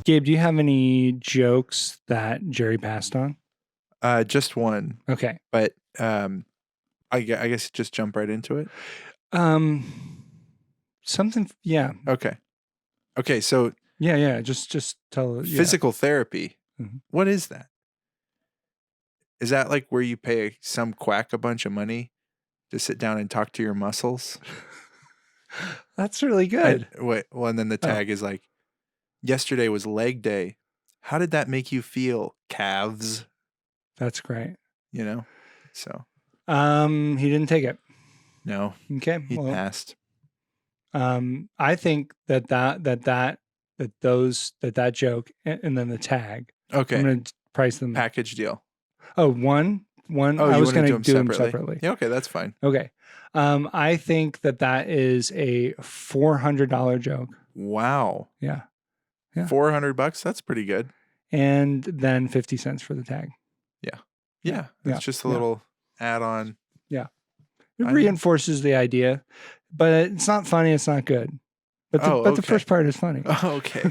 Gabe, do you have any jokes that Jerry passed on? Just one, Okay. but I guess just jump right into it. Something. Yeah. Okay. So Yeah. Just tell. Yeah. physical therapy. Mhm. What is that? Is that like where you pay some quack a bunch of money to sit down and talk to your muscles? That's really good. And then the tag is like, yesterday was leg day. How did that make you feel, calves? That's great. You know? So. He didn't take it. No. Okay. He passed. I think that joke and then the tag. Okay. I'm going to price them. Package deal. Oh, one. Oh, I you was want to going to do them separately. Yeah, okay, that's fine. Okay. I think that is a $400 joke. Wow. Yeah. $400. That's pretty good. And then 50 cents for the tag. Yeah. It's just a little add-on. Yeah. It reinforces the idea, but it's not funny. It's not good. But the first part is funny. Oh, okay.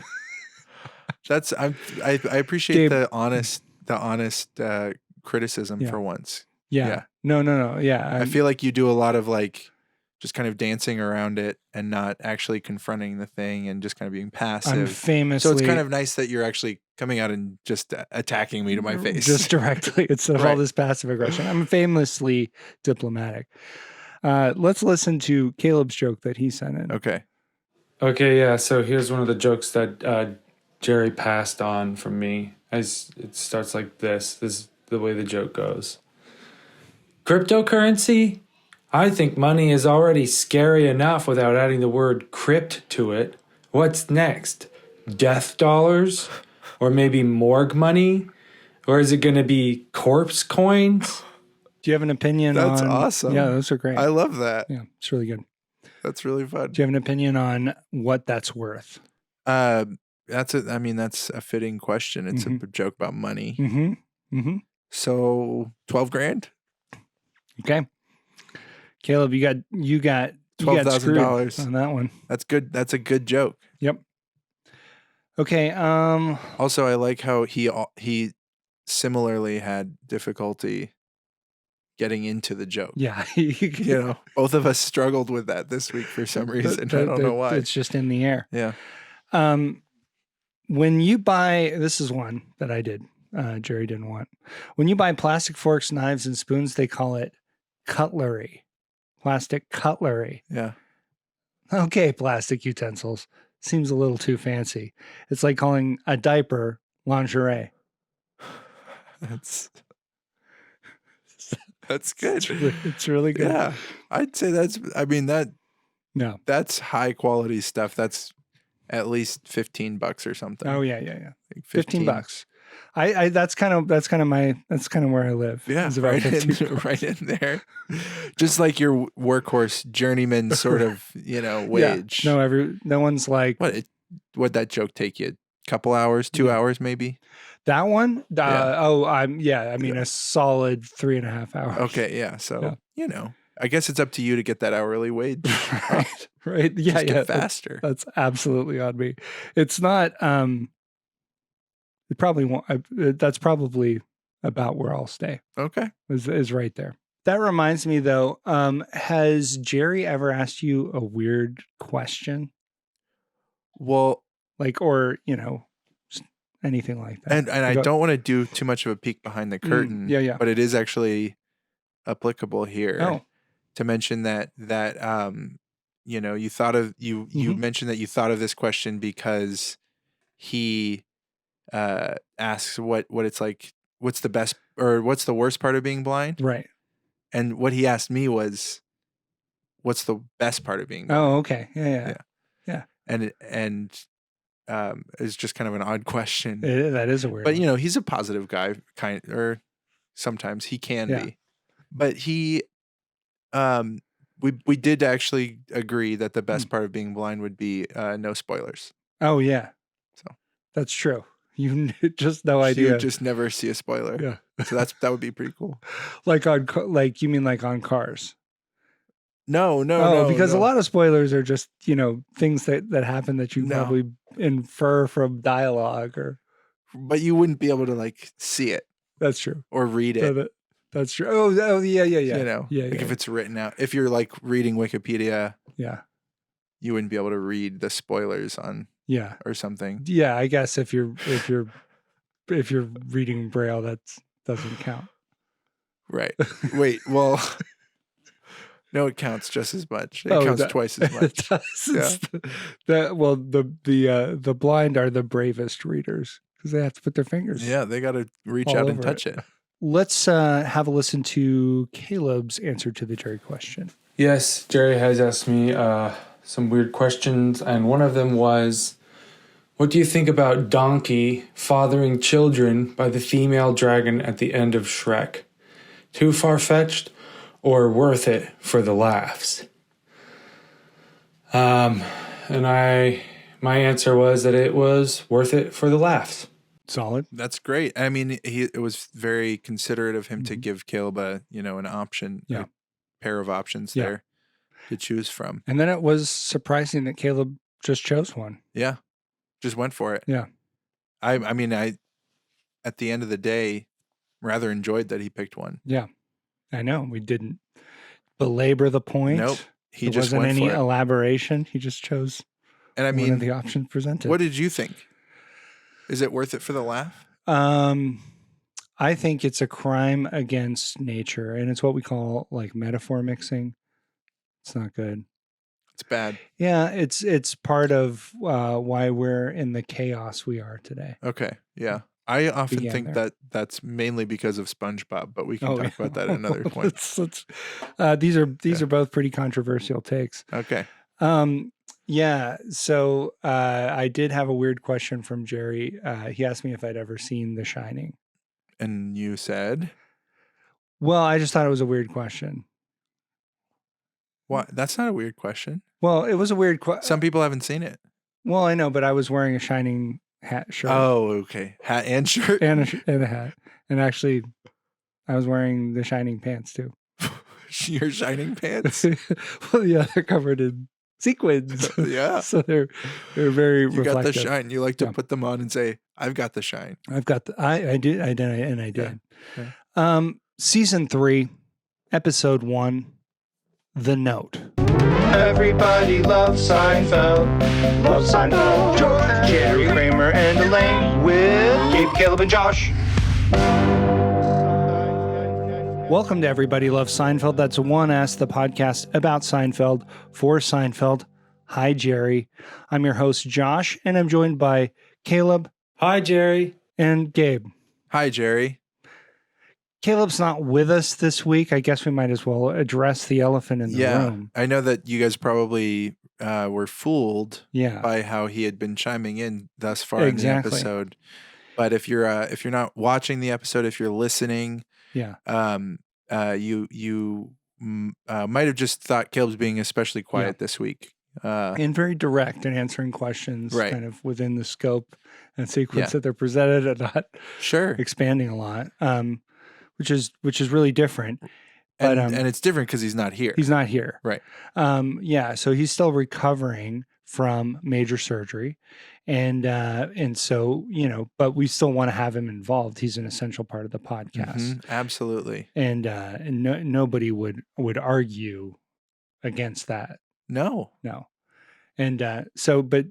I appreciate Gabe, the honest criticism for once. Yeah. No. Yeah. I feel like you do a lot of like just kind of dancing around it and not actually confronting the thing and just kind of being passive. I'm famously. So it's kind of nice that you're actually coming out and just attacking me to my face. Just directly instead of all this passive aggression. I'm famously diplomatic. Let's listen to Caleb's joke that he sent in. Okay, yeah. So here's one of the jokes that Jerry passed on from me. It starts like this. This is the way the joke goes. Cryptocurrency? I think money is already scary enough without adding the word crypt to it. What's next? Death dollars? Or maybe morgue money? Or is it going to be corpse coins? Do you have an opinion on... That's awesome. Yeah, those are great. I love that. Yeah, it's really good. That's really fun. Do you have an opinion on what that's worth? That's a fitting question. It's a joke about money. So 12 grand. Okay. Caleb, you got $12,000 on that one. That's good. That's a good joke. Yep. Okay. Also, I like how he similarly had difficulty getting into the joke. Yeah. Both of us struggled with that this week for some reason. I don't know why. It's just in the air. Yeah. When you buy, this is one that I did, Jerry didn't want. When you buy plastic forks, knives, and spoons, they call it cutlery. Plastic cutlery. Yeah. Okay, plastic utensils. Seems a little too fancy. It's like calling a diaper lingerie. That's good. It's really good. Yeah. I'd say that's high quality stuff. That's at least $15 or something. Oh yeah. Like $15. That's kind of where I live. Yeah, right in there. Just like your workhorse journeyman sort of, wage. Yeah. No one's like, what'd that joke take you? Couple hours, 2 hours maybe? That one? A solid 3.5 hours. Okay, yeah. So, I guess it's up to you to get that hourly wage. Right. Yeah, Just get faster. That's absolutely on me. It's not, it probably won't, that's probably about where I'll stay. Okay. Is right there. That reminds me though, has Jerry ever asked you a weird question? Well, anything like that. And I don't want to do too much of a peek behind the curtain. Yeah. But it is actually applicable here. Oh. To mention that you thought of you mentioned that you thought of this question because he asks what it's like, what's the best or what's the worst part of being blind? Right. And what he asked me was, what's the best part of being blind? Oh, okay. Yeah. And it's just kind of an odd question. That is a weird But one. he's a positive guy, or sometimes he can be. But he we did actually agree that the best part of being blind would be no spoilers. Oh yeah. So that's true. You just no idea. You just never see a spoiler. Yeah. So that would be pretty cool. You mean like on cars? No, because a no. lot of spoilers are just, things that happen that you No. probably infer from dialogue or. But you wouldn't be able to like see it That's true. or read So it. that's true. Oh, yeah. If it's written out. If you're like reading Wikipedia, yeah, you wouldn't be able to read the spoilers on yeah, or something. yeah. I guess if you're reading Braille, that doesn't count. Right. Wait. Well, no, it counts just as much. It counts twice as much. The blind are the bravest readers because they have to put their fingers. Yeah, they got to reach out and touch it. Let's have a listen to Caleb's answer to the Jerry question. Yes, Jerry has asked me some weird questions, and one of them was, what do you think about Donkey fathering children by the female dragon at the end of Shrek? Too far-fetched or worth it for the laughs? And my answer was that it was worth it for the laughs. Solid. That's great. I mean, it was very considerate of him to give Caleb an option, a pair of options there to choose from. And then it was surprising that Caleb just chose one. Yeah. Just went for it. Yeah. I mean, at the end of the day, rather enjoyed that he picked one. Yeah. I know. We didn't belabor the point. Nope. He there just wasn't went any for it. Elaboration. He just chose one of the options presented. What did you think? Is it worth it for the laugh? I think it's a crime against nature, and it's what we call like metaphor mixing. It's not good. It's bad. Yeah, it's part of why we're in the chaos we are today. Okay, yeah. I often think that's mainly because of SpongeBob, but we can talk about that at another point. These are both pretty controversial takes. Okay. Yeah. So I did have a weird question from Jerry. He asked me if I'd ever seen The Shining. And you said? Well, I just thought it was a weird question. What? That's not a weird question. Well, it was a weird question. Some people haven't seen it. Well, I know, but I was wearing a Shining shirt. Oh, okay. Hat and shirt? And a hat. And actually, I was wearing the Shining pants too. Your Shining pants? Well, yeah, they're covered in sequins. Yeah. So they're very you reflective. Got the shine. You like to put them on and say, I've got the shine. I've got I did. Yeah. Season 3, episode 1, The Note. Everybody loves Seinfeld. Loves Seinfeld. George, Jerry, Kramer, and Elaine with Gabe, Caleb, and Josh. Welcome to Everybody Loves Seinfeld. That's One Ask, the podcast about Seinfeld for Seinfeld. Hi, Jerry. I'm your host, Josh, and I'm joined by Caleb. Hi, Jerry. And Gabe. Hi, Jerry. Caleb's not with us this week. I guess we might as well address the elephant in the room. I know that you guys probably were fooled by how he had been chiming in thus far in the episode. But if you're not watching the episode, if you're listening, you might have just thought Caleb's being especially quiet this week. And very direct in answering questions, kind of within the scope and sequence that they're presented and not expanding a lot. Which is really different. But, and it's different because he's not here. He's not here. Right. So he's still recovering from major surgery. And so, but we still want to have him involved. He's an essential part of the podcast. Mm-hmm, absolutely. And nobody would argue against that. No. And but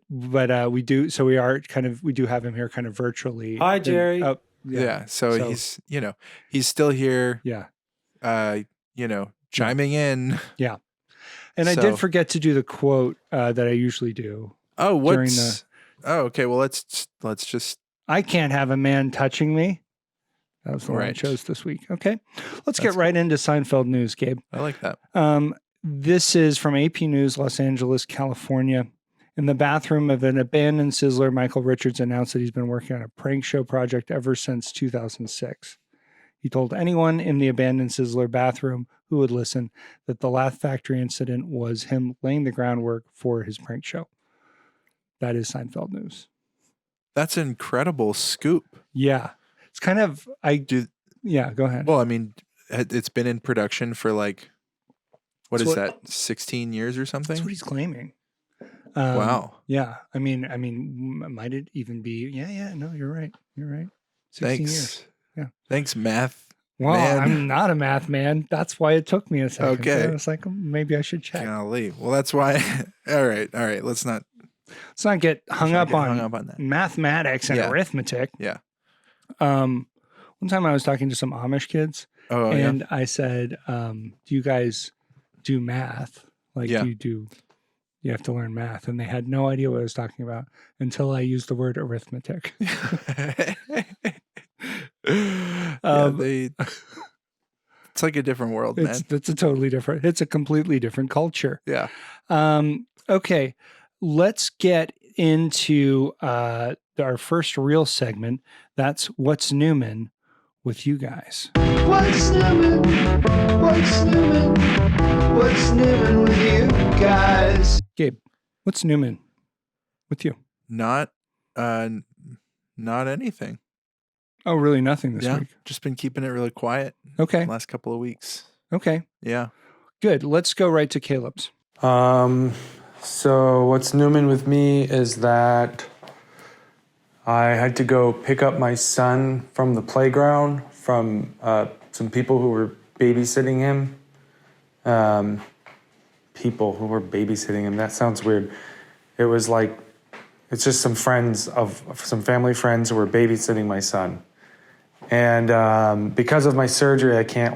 we do. So we do have him here kind of virtually. Hi, Jerry. So he's he's still here. Chiming in. Yeah. And I did forget to do the quote that I usually do. Oh, okay. Well, let's just. I can't have a man touching me. That was the one I chose this week. Okay. Let's get right into Seinfeld news, Gabe. I like that. This is from AP News, Los Angeles, California. In the bathroom of an abandoned Sizzler, Michael Richards announced that he's been working on a prank show project ever since 2006. He told anyone in the abandoned Sizzler bathroom who would listen that the Laugh Factory incident was him laying the groundwork for his prank show. That is Seinfeld news. That's an incredible scoop. Yeah. It's kind of, go ahead. Well, I mean, it's been in production for like What That's is that? 16 years or something? That's what he's claiming. Wow. Yeah. I mean, might it even be? Yeah. No, you're right. You're right. 16 years. Yeah. Thanks, math. Well, man. I'm not a math man. That's why it took me a second. Okay. I was like, maybe I should check. Golly. Well, that's why. All right. Let's not get hung up on that. mathematics and arithmetic. Yeah. One time I was talking to some Amish kids, and I said, "Do you guys do math? Like, do you have to learn math?" And they had no idea what I was talking about until I used the word arithmetic. It's like a different world, man. It's a totally different. It's a completely different culture. Yeah. Okay, let's get into our first real segment. That's What's Newman with you guys. What's Newman? What's Newman? What's Newman with you guys? Gabe, what's Newman with you? Not anything. Oh, really? Nothing this week? Just been keeping it really quiet. Okay. The last couple of weeks. Okay. Yeah. Good. Let's go right to Caleb's. So what's Newman with me is that I had to go pick up my son from the playground from some people who were babysitting him. People who were babysitting him. That sounds weird. It was like, it's just some family friends who were babysitting my son. And because of my surgery, I can't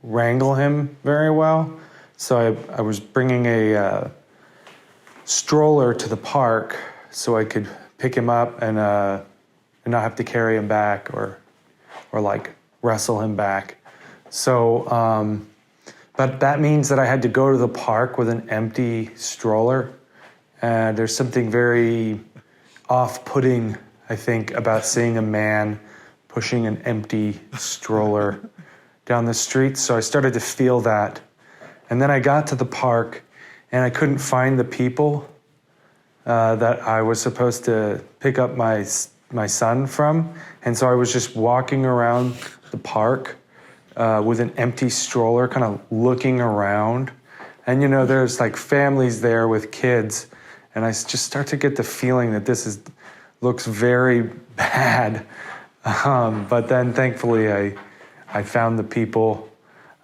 wrangle him very well. So I was bringing a stroller to the park so I could pick him up and not have to carry him back or wrestle him back. So, but that means that I had to go to the park with an empty stroller. And there's something very off-putting, I think, about seeing a man pushing an empty stroller down the street. So I started to feel that. And then I got to the park and I couldn't find the people that I was supposed to pick up my son from. And so I was just walking around the park with an empty stroller, kind of looking around. And, there's families there with kids. And I just start to get the feeling that this looks very bad. But then thankfully I found the people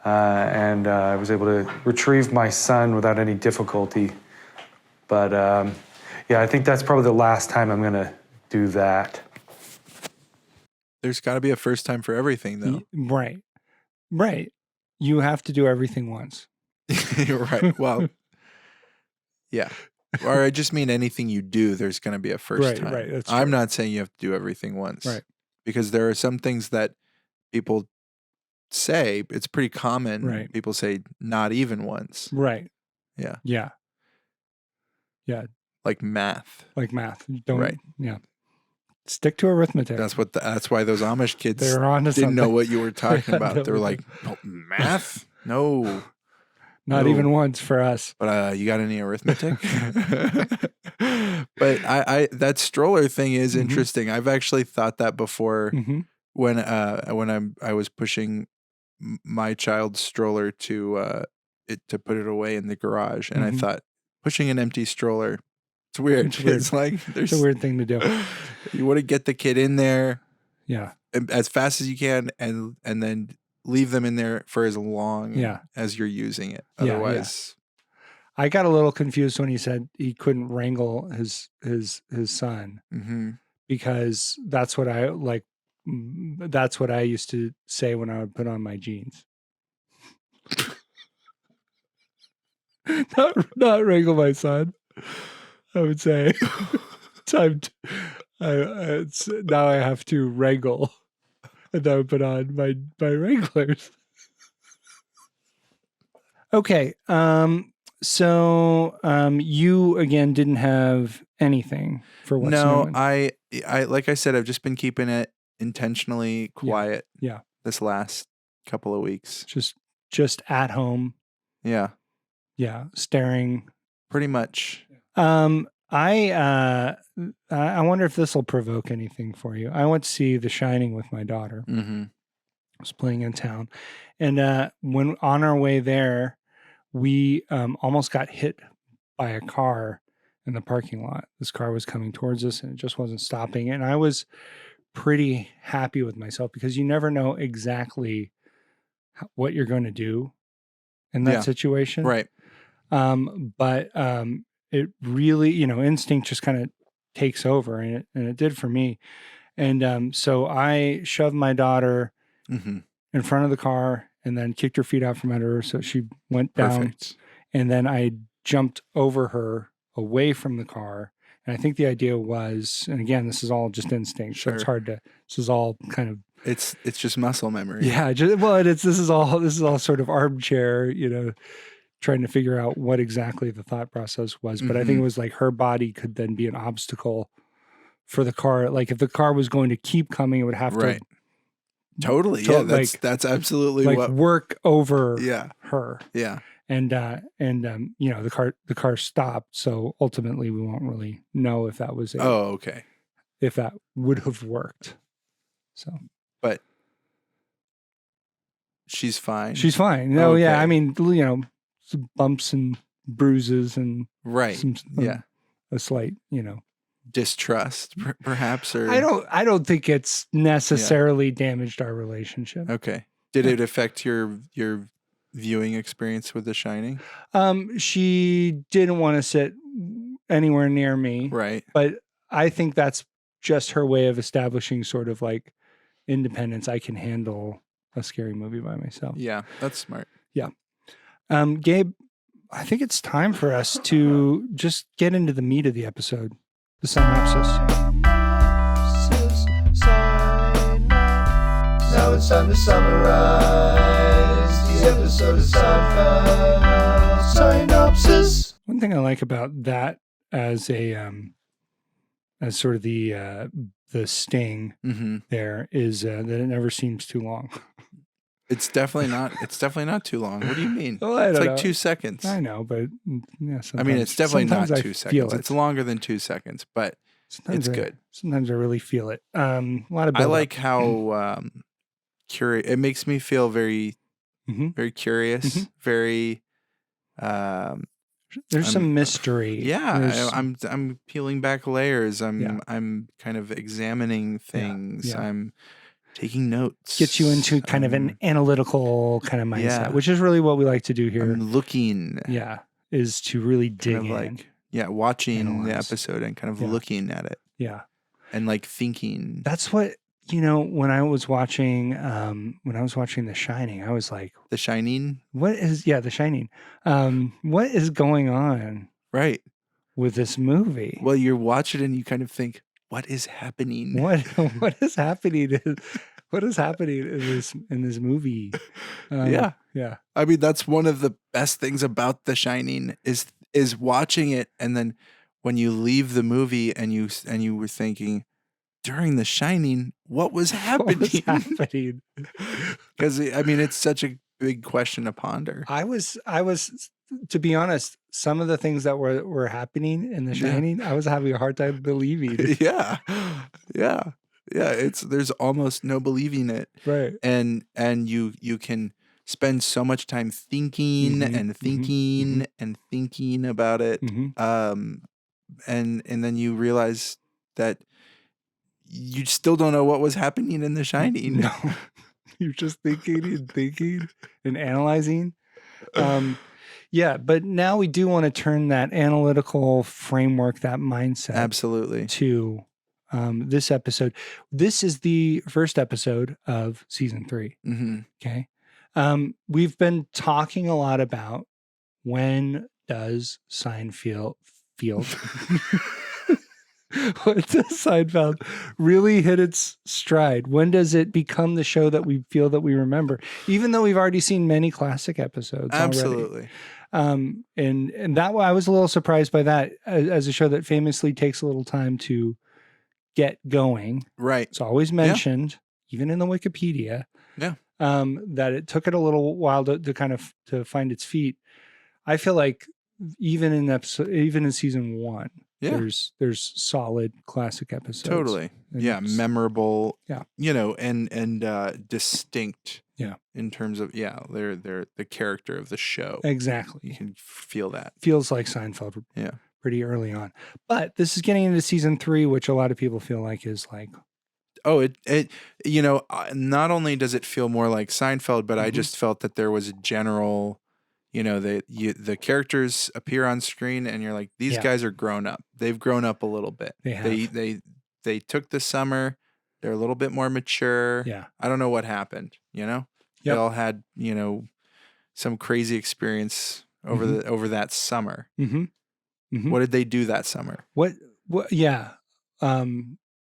and I was able to retrieve my son without any difficulty. But I think that's probably the last time I'm going to do that. There's got to be a first time for everything, though. Right. You have to do everything once. You're right. Well, yeah. Or I just mean anything you do, there's going to be a first time. Right. That's I'm true. not saying you have to do everything once. Right. Because there are some things that people say, it's pretty common. Right. People say not even once. Right. Yeah. Yeah. Yeah. Like math. Don't. Right. Yeah. Stick to arithmetic. That's why those Amish kids They're on to didn't know something. what you were talking about. They were like, oh, math? No. Not even once for us. But you got any arithmetic? But I that stroller thing is interesting. I've actually thought that before when I was pushing my child's stroller to put it away in the garage, and I thought pushing an empty stroller, it's weird. It's like it's a weird thing to do. You want to get the kid in there, as fast as you can, and then leave them in there for as long as you're using it. Otherwise, I got a little confused when he said he couldn't wrangle his son because that's what I like. That's what I used to say when I would put on my jeans. not wrangle my son. I would say now I have to wrangle. And I would put on my wranglers. Okay. So you again didn't have anything for what's Newman. I like I said, I've just been keeping it intentionally quiet. Yeah. This last couple of weeks. Just at home. Yeah. Yeah. Staring. Pretty much. I wonder if this will provoke anything for you. I went to see The Shining with my daughter. I was playing in town. And when on our way there, we almost got hit by a car in the parking lot. This car was coming towards us and it just wasn't stopping. And I was pretty happy with myself because you never know exactly what you're going to do in that situation. Right. But it really, instinct just kind of takes over, and it did for me. And so I shoved my daughter in front of the car and then kicked her feet out from under her. So she went down. Perfect. And then I jumped over her away from the car. And I think the idea was, and again, this is all just instinct. So it's hard to, this is all kind of, it's just muscle memory. yeah. This is all sort of armchair, trying to figure out what exactly the thought process was. But I think it was like her body could then be an obstacle for the car. Like if the car was going to keep coming, it would have to. Totally. Yeah. That's absolutely like what work over her. Yeah. And the car stopped. So ultimately we won't really know if that was if that would have worked. So, but she's fine. She's fine. No, yeah. I mean, some bumps and bruises and a slight, distrust perhaps, or I don't think it's necessarily damaged our relationship. Okay. Did it affect your viewing experience with The Shining? She didn't want to sit anywhere near me. Right. But I think that's just her way of establishing sort of like independence. I can handle a scary movie by myself. Yeah, that's smart. Yeah. Gabe, I think it's time for us to just get into the meat of the episode, the synopsis. Now it's time to summarize the episode of Seinfeld. Synopsis. One thing I like about that as a as sort of the sting there is that it never seems too long. It's definitely not. It's definitely not too long. What do you mean? Well, it's like know. 2 seconds. I know, but yeah. I mean, it's definitely not 2 seconds. It. It's longer than 2 seconds, but it's good. Sometimes I really feel it. A lot of. I like how curious. It makes me feel very, very curious. Very. There's some mystery. Yeah, I'm peeling back layers. I'm kind of examining things. Yeah. I'm taking notes. Gets you into kind of an analytical kind of mindset, which is really what we like to do here. I'm looking. Yeah, is to really dig in. Watching the episode and kind of looking at it. Yeah, and like thinking. That's what when I was watching The Shining, I was like, The Shining. The Shining. What is going on? Right. With this movie? Well, you watch it and you kind of think, what is happening? What is happening? What is happening in this movie? Yeah. I mean, that's one of the best things about The Shining is watching it, and then when you leave the movie and you were thinking, during The Shining, what was happening? What was happening? Because I mean, it's such a big question to ponder. I was, to be honest, some of the things that were happening in The Shining, I was having a hard time believing. Yeah. There's almost no believing it, right? And you can spend so much time thinking and thinking and thinking about it, and then you realize that you still don't know what was happening in The Shining. No, you're just thinking and analyzing. But now we do want to turn that analytical framework, that mindset, absolutely, to this episode. This is the first episode of season 3. Okay. We've been talking a lot about when does Seinfeld when does Seinfeld really hit its stride? When does it become the show that we feel that we remember? Even though we've already seen many classic episodes absolutely. Already. And that I was a little surprised by that as a show that famously takes a little time to get going. Right. It's always mentioned, even in the Wikipedia. Yeah. That it took it a little while to kind of to find its feet. I feel like even in season 1, there's solid classic episodes. Totally. And memorable. Yeah. And distinct Yeah. In terms of they're the character of the show. You Exactly. can feel that. Feels like Seinfeld. Yeah. Pretty early on, but this is getting into season 3, which a lot of people feel like is like. Oh, it not only does it feel more like Seinfeld, but I just felt that there was a general, the characters appear on screen and you're like, these guys are grown up. They've grown up a little bit. They have. They took the summer. They're a little bit more mature. Yeah. I don't know what happened, They all had, some crazy experience over that summer. What did they do that summer? What yeah.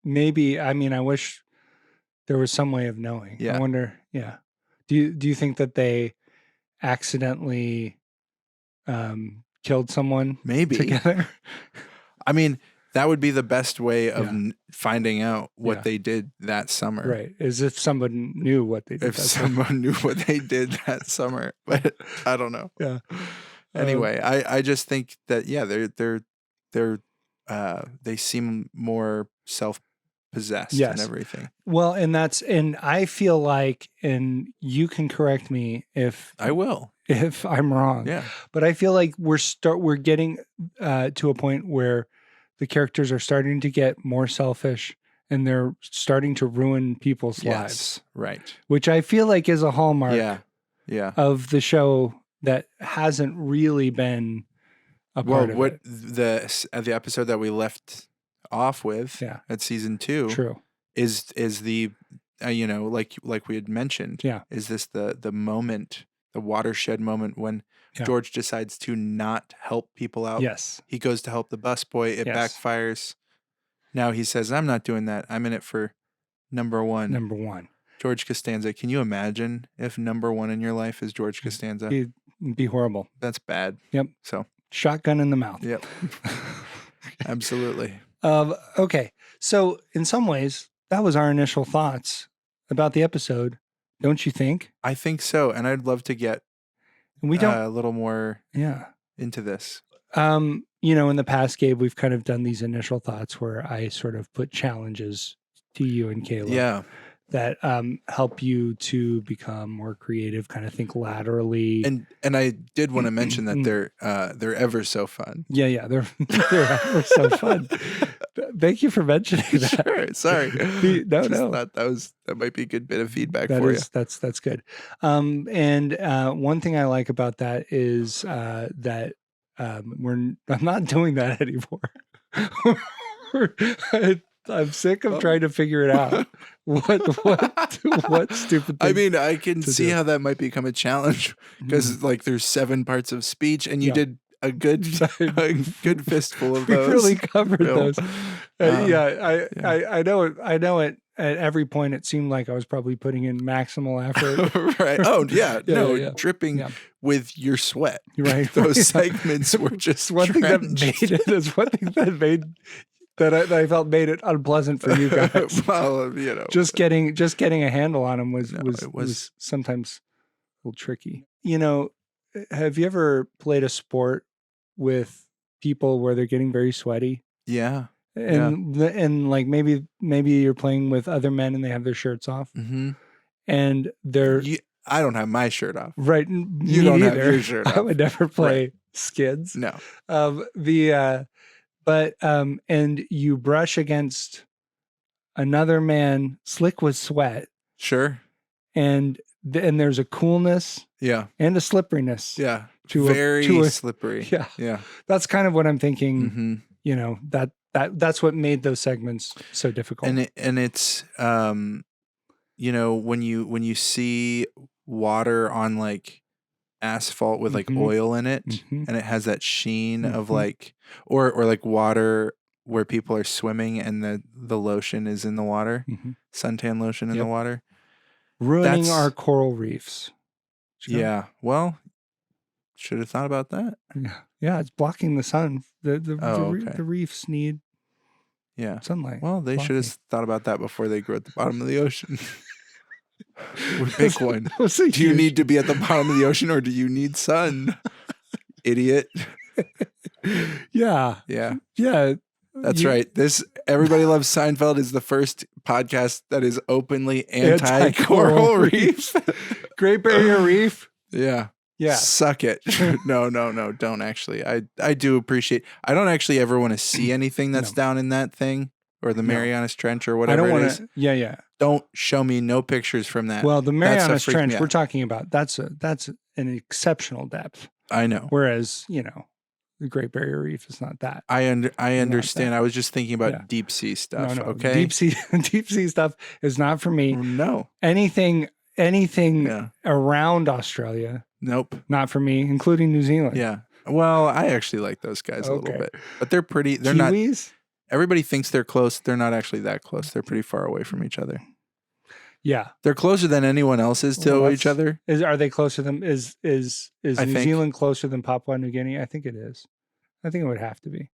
Maybe, I mean, I wish there was some way of knowing. Yeah. I wonder, yeah. Do you think that they accidentally killed someone Maybe together? I mean, that would be the best way of finding out what they did that summer. Right. As if someone knew what they did. If someone knew what they did that summer. But I don't know. Yeah. Anyway, I just think that they seem more self-possessed and everything. Well, and I feel like, and you can correct me if I will. If I'm wrong. Yeah. But I feel like we're getting to a point where the characters are starting to get more selfish and they're starting to ruin people's lives. Right. Which I feel like is a hallmark of the show that hasn't really been a part of it. The episode that we left off with at season 2 True. is the like we had mentioned, is this the moment, the watershed moment when George decides to not help people out. Yes. He goes to help the busboy. It backfires. Now he says, I'm not doing that. I'm in it for number one. George Costanza. Can you imagine if number 1 in your life is George Costanza? It'd be horrible. That's bad. Yep. So shotgun in the mouth. Yep. Absolutely. Okay. So in some ways, that was our initial thoughts about the episode. Don't you think? I think so. And I'd love to get a little more into this. In the past, Gabe, we've kind of done these initial thoughts where I sort of put challenges to you and Caleb. Yeah. That help you to become more creative, kind of think laterally. And I did want to mention that they're ever so fun. Yeah, they're ever so fun. Thank you for mentioning that. Sure, sorry. No. Thought that might be a good bit of feedback for you. That's good. And one thing I like about that is that I'm not doing that anymore. I'm sick of trying to figure it out. What stupid thing. I mean, I can see how that might become a challenge because there's 7 parts of speech and you did a good fistful of those. We really covered those. I know it. At every point, it seemed like I was probably putting in maximal effort. Right. Oh, yeah. Dripping with your sweat. Right. Those segments were just one thing that made it. Is one thing that made that I felt made it unpleasant for you guys. Well, just getting a handle on them was sometimes a little tricky. Have you ever played a sport with people where they're getting very sweaty? Yeah. And like maybe you're playing with other men and they have their shirts off, and they're. I don't have my shirt off. Right. You don't have your shirt off. I would never play skids. No. And you brush against another man slick with sweat. Sure. And there's a coolness. Yeah. And a slipperiness. Yeah. Very slippery. Yeah. Yeah. That's kind of what I'm thinking. That's what made those segments so difficult. And it's when you see water on like asphalt with like oil in it and it has that sheen of like or like water where people are swimming and the lotion is in the water, suntan lotion in the water, ruining our coral reefs. Yeah. Well, should have thought about that. Yeah, it's blocking the sun. The reefs need sunlight. Well, they should have thought about that before they grew at the bottom of the ocean. We pick one. Do you need to be at the bottom of the ocean or do you need sun? Idiot. Yeah. That's right. This Everybody Loves Seinfeld is the first podcast that is openly anti-coral reef. Great Barrier Reef. Yeah. Yeah. Suck it. No, don't actually. I do appreciate. I don't actually ever want to see anything that's down in that thing or the Marianas Trench or I whatever don't it want is. to. Yeah. Don't show me no pictures from that. Well, the That Marianas stuff freaks me Trench we're out. talking about, that's an exceptional depth. I know. Whereas, the Great Barrier Reef is not that. I understand. I was just thinking about deep sea stuff. No. Okay. Deep sea stuff is not for me. No. Anything around Australia, Nope. not for me, including New Zealand. Yeah. Well, I actually like those guys a little bit, but they're pretty. They're Kiwis? not. Everybody thinks they're close. They're not actually that close. They're pretty far away from each other. Yeah. They're closer than anyone else is to each other. Are they closer than is New think. Zealand closer than Papua New Guinea? I think it is. I think it would have to be.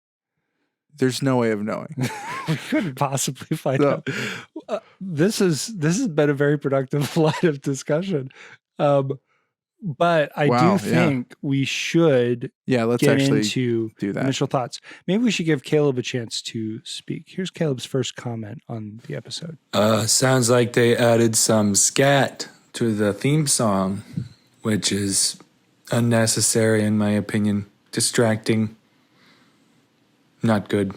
There's no way of knowing. We couldn't possibly find out. This has been a very productive line of discussion. But I do think we should let's get actually into do that. initial thoughts. Maybe we should give Caleb a chance to speak. Here's Caleb's first comment on the episode. Sounds like they added some scat to the theme song, which is unnecessary in my opinion. Distracting. Not good.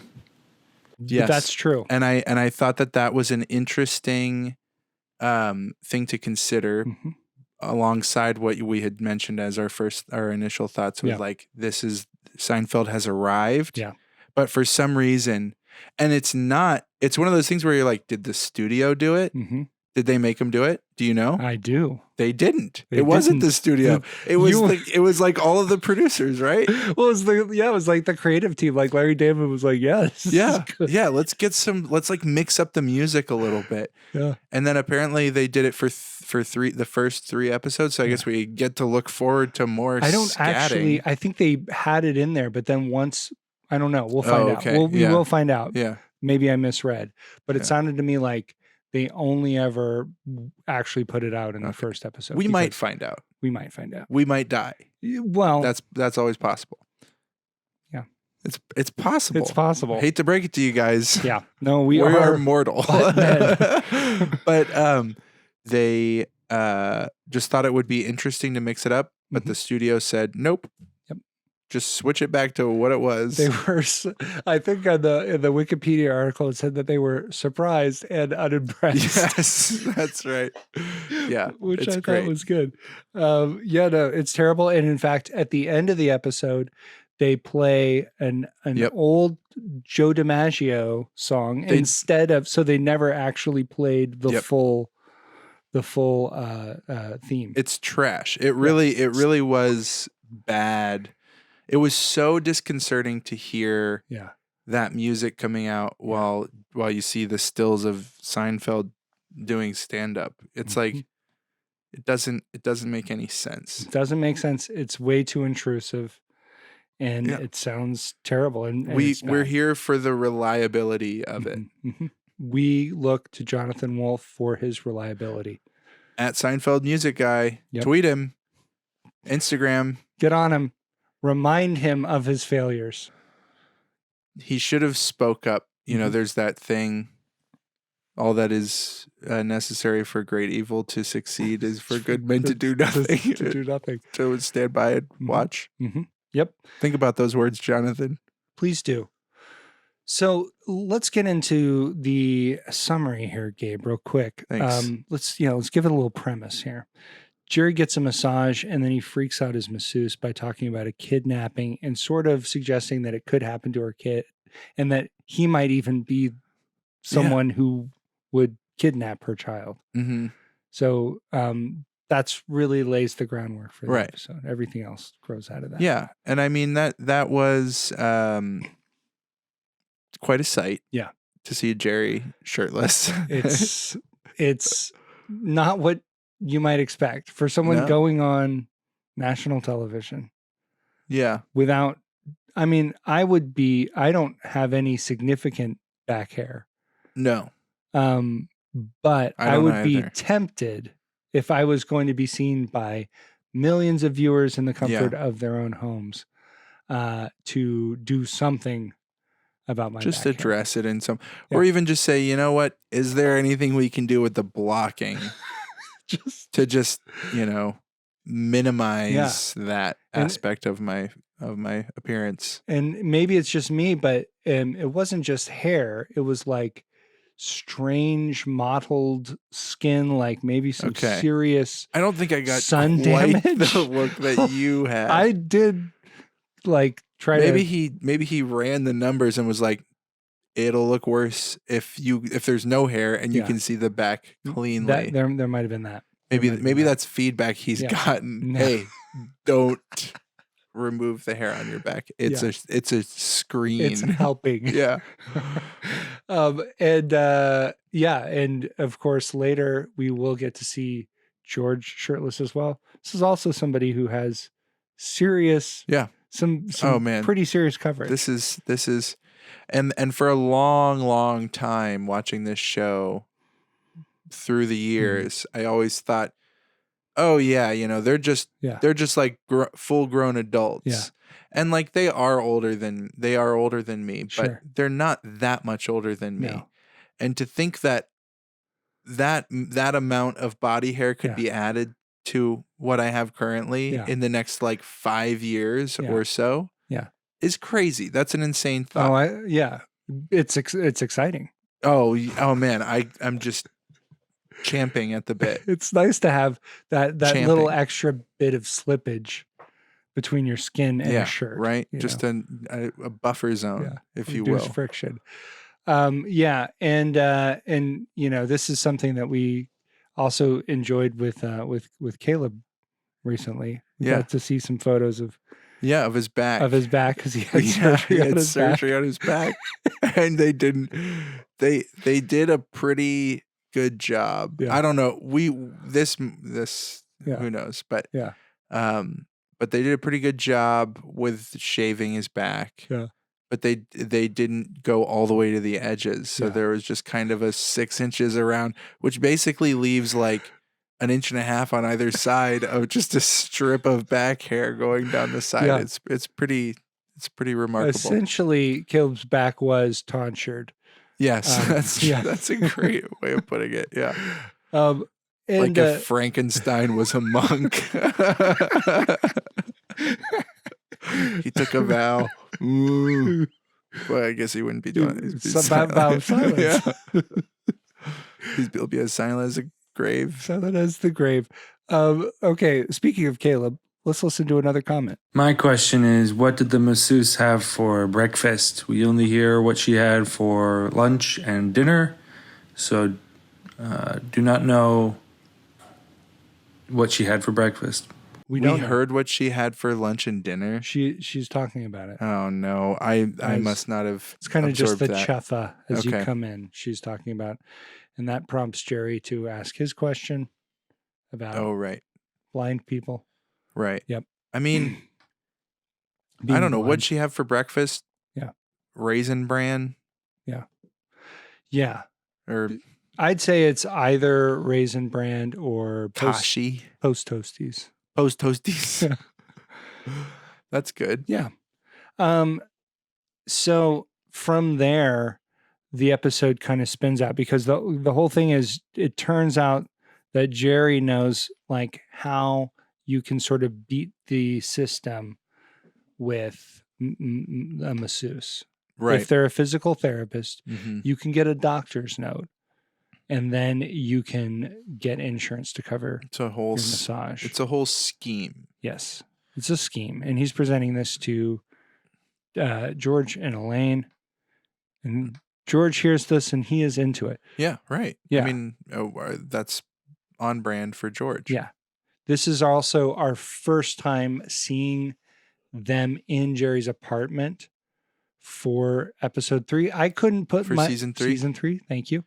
Yes, but that's true. And I thought that was an interesting thing to consider. Mm-hmm. Alongside what we had mentioned as our initial thoughts was like, this is Seinfeld has arrived. Yeah. But for some reason, and it's one of those things where you're like, did the studio do it? Mm-hmm. Did they make them do it? Do you know? I do. They didn't. It wasn't the studio. It was like all of the producers, right? Well, it was like the creative team. Like Larry David was like, yes. Yeah. Let's like mix up the music a little bit. Yeah. And then apparently they did it for the first 3 episodes. So I guess we get to look forward to more. I think they had it in there, but then once, I don't know. We'll find out. We will find out. Yeah. Maybe I misread, but it sounded to me like they only ever actually put it out in the first episode. We might find out. We might find out. We might die. Well, that's always possible. Yeah. It's possible. It's possible. I hate to break it to you guys. Yeah. No, we are mortal. But they just thought it would be interesting to mix it up, but the studio said nope. Just switch it back to what it was. They were, I think, in the Wikipedia article, it said that they were surprised and unimpressed. Yes, that's right. Yeah, which I great. thought was good. No, it's terrible. And in fact, at the end of the episode, they play an old Joe DiMaggio song instead of. So they never actually played the full theme. It's trash. It really was bad. It was so disconcerting to hear that music coming out while you see the stills of Seinfeld doing stand up. It's like it doesn't make any sense. It doesn't make sense. It's way too intrusive and it sounds terrible. And we're here for the reliability of it. Mm-hmm. We look to Jonathan Wolf for his reliability. At Seinfeld Music Guy, tweet him, Instagram. Get on him. Remind him of his failures. He should have spoke up. You know, there's that thing, all that is necessary for great evil to succeed is for good men to do nothing. To do nothing. To stand by and watch. Mm-hmm. Yep. Think about those words, Jonathan. Please do. So let's get into the summary here, Gabe, real quick. Thanks. Let's give it a little premise here. Jerry gets a massage and then he freaks out his masseuse by talking about a kidnapping and sort of suggesting that it could happen to her kid and that he might even be someone who would kidnap her child. Mm-hmm. So that's really lays the groundwork for the right. episode. Everything else grows out of that. Yeah. And I mean, that was quite a sight. Yeah. To see Jerry shirtless. It's not what you might expect for someone going on national television. Yeah. Without, I mean, I don't have any significant back hair. No. But I would be tempted if I was going to be seen by millions of viewers in the comfort of their own homes, to do something about my just back address hair. it in some, or even just say, you know what, is there anything we can do with the blocking? to just, minimize that aspect of my appearance. And maybe it's just me, but it wasn't just hair. It was like strange mottled skin, like maybe some serious I don't think I got sun quite damage. the look that you had. I did like try maybe to maybe he ran the numbers and was like, it'll look worse if there's no hair and you can see the back cleanly. There might have been that. Maybe that's feedback he's gotten. No. Hey, don't remove the hair on your back. It's a screen. It's helping. Yeah. And of course later we will get to see George shirtless as well. This is also somebody who has serious some pretty serious coverage. This is and for a long time watching this show through the years, I always thought, oh yeah, they're just like full grown adults, and like they are older than me, but they're not that much older than me. No. And to think that amount of body hair could be added to what I have currently in the next like 5 years or so, is crazy. That's an insane thought. It's exciting. Oh man, I'm just champing at the bit. It's nice to have that little extra bit of slippage between your skin and a shirt, right? Just a buffer zone, if you will. Friction. And this is something that we also enjoyed with Caleb recently. We got to see some photos of his back. Of his back, because he had surgery on his back. And they did a pretty good job. I don't know. This who knows, but but they did a pretty good job with shaving his back. Yeah. But they didn't go all the way to the edges. So there was just kind of a 6 inches around, which basically leaves like an inch and a half on either side of just a strip of back hair going down the side. Yeah. It's pretty remarkable. Essentially, Caleb's back was tonsured. Yes, that's a great way of putting it. Yeah. And, like if Frankenstein was a monk. He took a vow. Ooh. Well, I guess he wouldn't be doing it. Vow of silence. He'll be as silent as a grave. Silent as the grave. Okay, speaking of Caleb, let's listen to another comment. My question is, what did the masseuse have for breakfast? We only hear what she had for lunch and dinner, so do not know what she had for breakfast. We heard what she had for lunch and dinner. She's talking about it. Oh no, I must not have. It's kind of just the that. chuffa as you come in. She's talking about, and that prompts Jerry to ask his question about. Oh right, blind people. Right. Yep. I mean, I don't know. What'd she have for breakfast? Yeah. Raisin bran. Yeah. Yeah. Or I'd say it's either Raisin Bran or Kashi. Post Toasties. Post Toasties. That's good. Yeah. So from there, the episode kind of spins out because the whole thing is, it turns out that Jerry knows like how you can sort of beat the system with a masseuse. Right. If they're a physical therapist, mm-hmm. you can get a doctor's note, and then you can get insurance to cover your massage. It's a whole scheme. Yes, it's a scheme, and he's presenting this to George and Elaine, and George hears this and he is into it. Yeah, right. Yeah. I mean, that's on brand for George. Yeah. This is also our first time seeing them in Jerry's apartment for episode 3. I couldn't put for season 3. Season 3, thank you.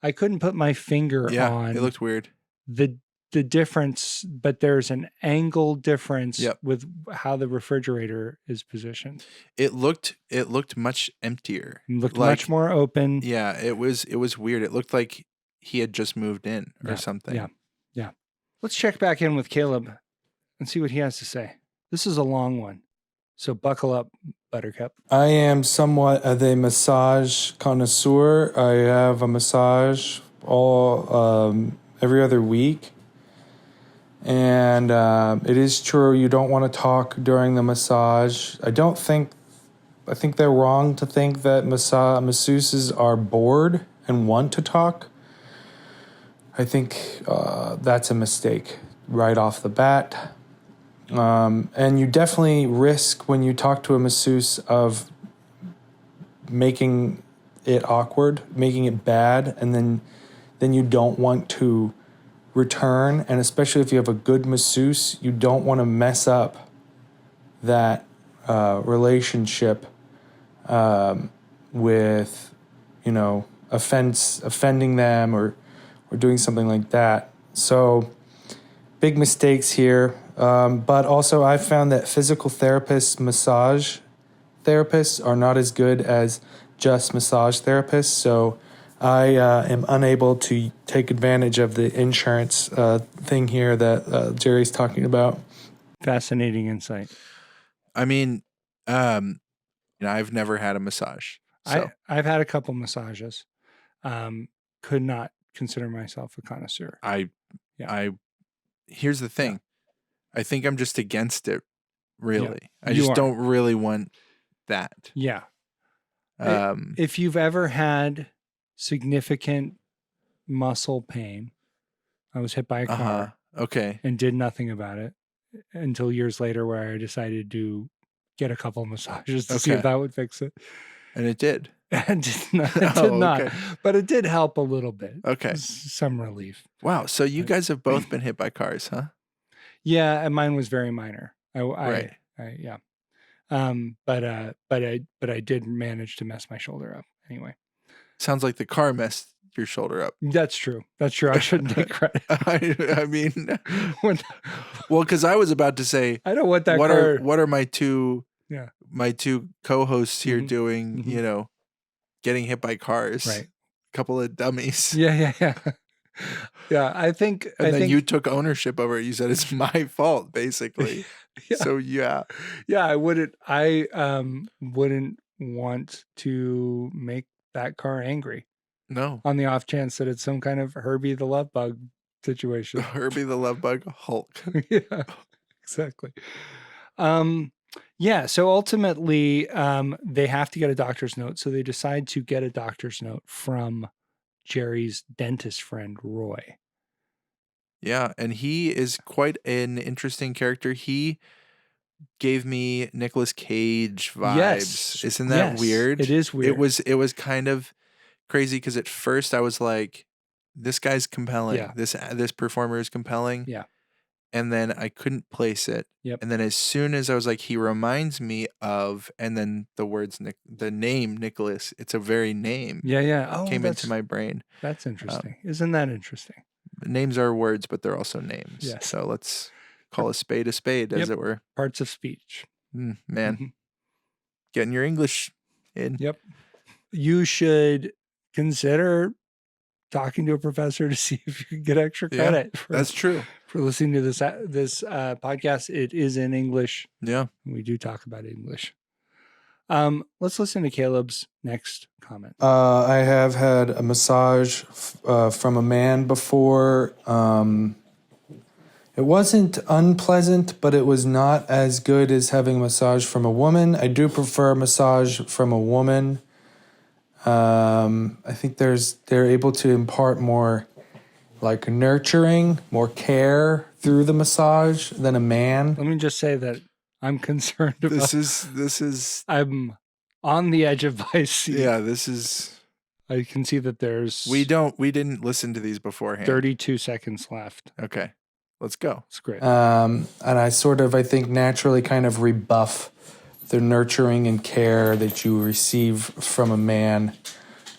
I couldn't put my finger on. It looked weird. The difference, but there's an angle difference Yep. with how the refrigerator is positioned. It looked much emptier. It looked much more open. Yeah, it was weird. It looked like he had just moved in or something. Yeah. Yeah. Let's check back in with Caleb and see what he has to say. This is a long one, so buckle up, Buttercup. I am somewhat of a massage connoisseur. I have a massage every other week. And it is true you don't want to talk during the massage. I think they're wrong to think that masseuses are bored and want to talk. I think that's a mistake right off the bat. And you definitely risk when you talk to a masseuse of making it awkward, making it bad, and then you don't want to return. And especially if you have a good masseuse, you don't want to mess up that relationship with, offending them or doing something like that. So big mistakes here. But also I found that physical therapists, massage therapists are not as good as just massage therapists. So I am unable to take advantage of the insurance thing here that Jerry's talking about. Fascinating insight. I mean, I've never had a massage. So I've had a couple massages. Could not consider myself a connoisseur. Here's the thing. I think I'm just against it, really. Yeah, I just don't really want that. Yeah. If you've ever had significant muscle pain, I was hit by a car Okay. and did nothing about it until years later where I decided to get a couple massages to see if that would fix it. And it did. It did not, but it did help a little bit. Okay. Some relief. Wow. So you guys have both been hit by cars, huh? Yeah, and mine was very minor. Right. Yeah. But I did manage to mess my shoulder up anyway. Sounds like the car messed your shoulder up. That's true. I shouldn't take credit. I mean, well, because I was about to say, I don't want that. What are my two co-hosts here doing? Mm-hmm. Getting hit by cars. Right. Couple of dummies. Yeah. Yeah, I think. And then you took ownership over it. You said it's my fault, basically. Yeah. So yeah. I wouldn't want to make that car angry. No. On the off chance that it's some kind of Herbie the Love Bug situation. Herbie the Love Bug Hulk. Yeah, exactly. Yeah, so ultimately, they have to get a doctor's note. So they decide to get a doctor's note from Jerry's dentist friend, Roy. Yeah, and he is quite an interesting character. He gave me Nicolas Cage vibes. Yes. Isn't that weird? It is weird. It was kind of crazy because at first I was like, this guy's compelling. Yeah. This performer is compelling. Yeah. And then I couldn't place it. Yep. And then as soon as I was like, he reminds me of, and then the name Nicholas, it's a very name. Yeah. Oh, came into my brain. That's interesting. Isn't that interesting? Names are words, but they're also names. Yes. So let's call a spade, as it were. Parts of speech. Man, Mm-hmm. Getting your English in. Yep. You should consider talking to a professor to see if you can get extra credit. That's true. For listening to this podcast. It is in English. Yeah. We do talk about English. Let's listen to Caleb's next comment. I have had a massage from a man before. It wasn't unpleasant, but it was not as good as having a massage from a woman. I do prefer a massage from a woman. I think they're able to impart more like nurturing, more care through the massage than a man. Let me just say that I'm concerned about this is I'm on the edge of my seat. Yeah, this is I can see that there's we didn't listen to these beforehand. 32 seconds left. Okay. Let's go. It's great. And I I think naturally kind of rebuff the nurturing and care that you receive from a man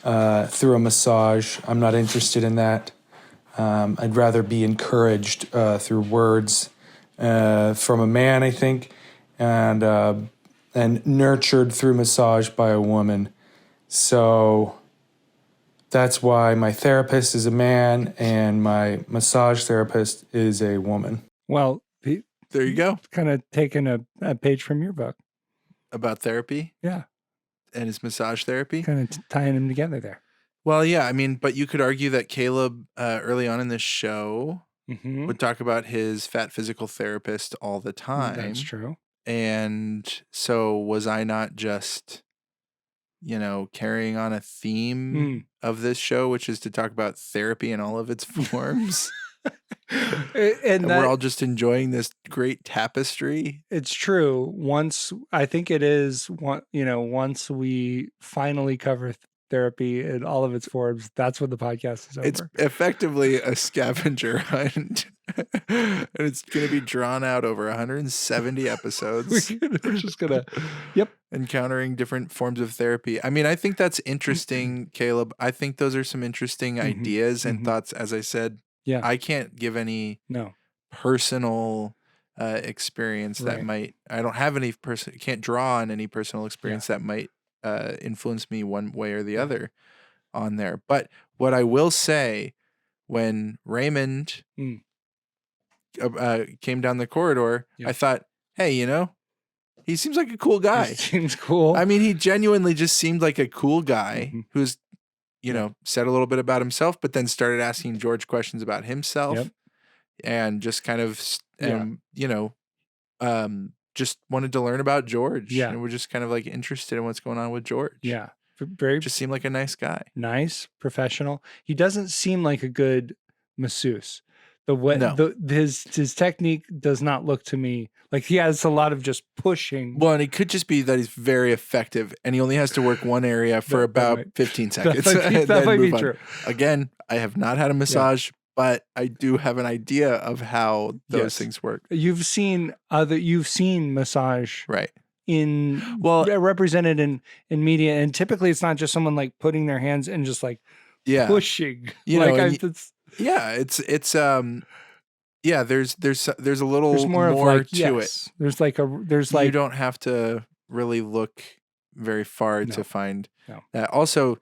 through a massage. I'm not interested in that. I'd rather be encouraged through words from a man, I think, and nurtured through massage by a woman. So that's why my therapist is a man and my massage therapist is a woman. Well, there you go. Kind of taking a page from your book. About therapy? Yeah. And his massage therapy? Kind of tying them together there. Well, yeah, I mean, but you could argue that Caleb, early on in this show, Mhm. would talk about his fat physical therapist all the time. That's true. And so was I not just, carrying on a theme of this show, which is to talk about therapy in all of its forms? And We're all just enjoying this great tapestry. it's true. I think it is once we finally cover therapy in all of its forms, that's when the podcast is over. It's effectively a scavenger hunt. And it's going to be drawn out over 170 episodes. We're just gonna, yep. Encountering different forms of therapy. I mean, I think that's interesting, Caleb. I think those are some interesting ideas and thoughts. As I said, Yeah. I can't give any personal experience that might, I don't have any can't draw on any personal experience that might influence me one way or the other on there. But what I will say, when Raymond came down the corridor, I thought, hey, he seems like a cool guy. He seems cool. I mean, he genuinely just seemed like a cool guy who's, said a little bit about himself, but then started asking George questions about himself and just kind of, just wanted to learn about George. Yeah. And we're just kind of like interested in what's going on with George. Yeah. Just seemed like a nice guy. Nice, professional. He doesn't seem like a good masseuse. His technique does not look to me like he has a lot of just pushing. Well, and it could just be that he's very effective and he only has to work one area for about 15 seconds. That might be true. Again, I have not had a massage, but I do have an idea of how those things work. You've seen massage right represented in media, and typically it's not just someone like putting their hands and just like pushing. There's a little more to it. You don't have to really look very far to find that. Also,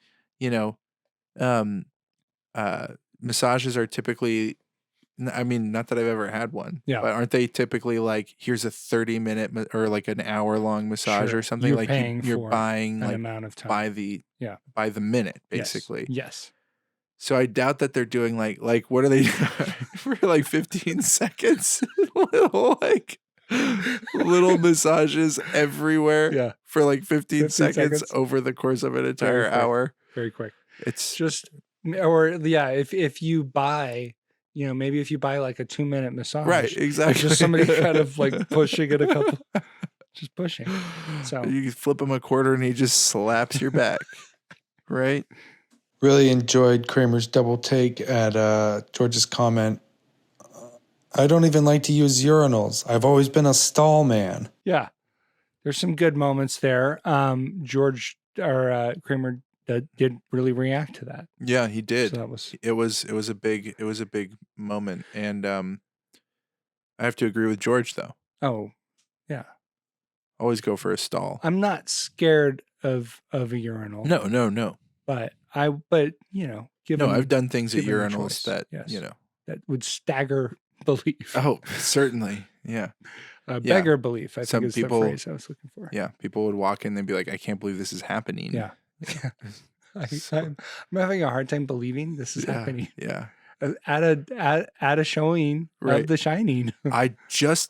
massages are typically, I mean, not that I've ever had one, but aren't they typically like, here's a 30-minute or like an hour-long massage or something? You're buying like amount of time by the minute, basically. Yes. So I doubt that they're doing like what are they for like 15 seconds? little massages everywhere for like 15 seconds over the course of an entire hour. Very quick. It's just, if you buy, maybe if you buy like a 2-minute massage. Right, exactly. Just somebody kind of like pushing it just pushing. So you flip him a quarter and he just slaps your back. Right? Really enjoyed Kramer's double take at George's comment. I don't even like to use urinals. I've always been a stall man. Yeah. There's some good moments there. George or Kramer did really react to that. Yeah, he did. So that it was a big moment. And I have to agree with George though. Oh, yeah. Always go for a stall. I'm not scared of a urinal. No. But I've done things at urinals that that would stagger belief. Oh, certainly, yeah. Beggar belief. I think is the phrase I was looking for. Yeah, people would walk in and be like, "I can't believe this is happening." Yeah, I'm having a hard time believing this is happening. Yeah, at a showing of The Shining. I just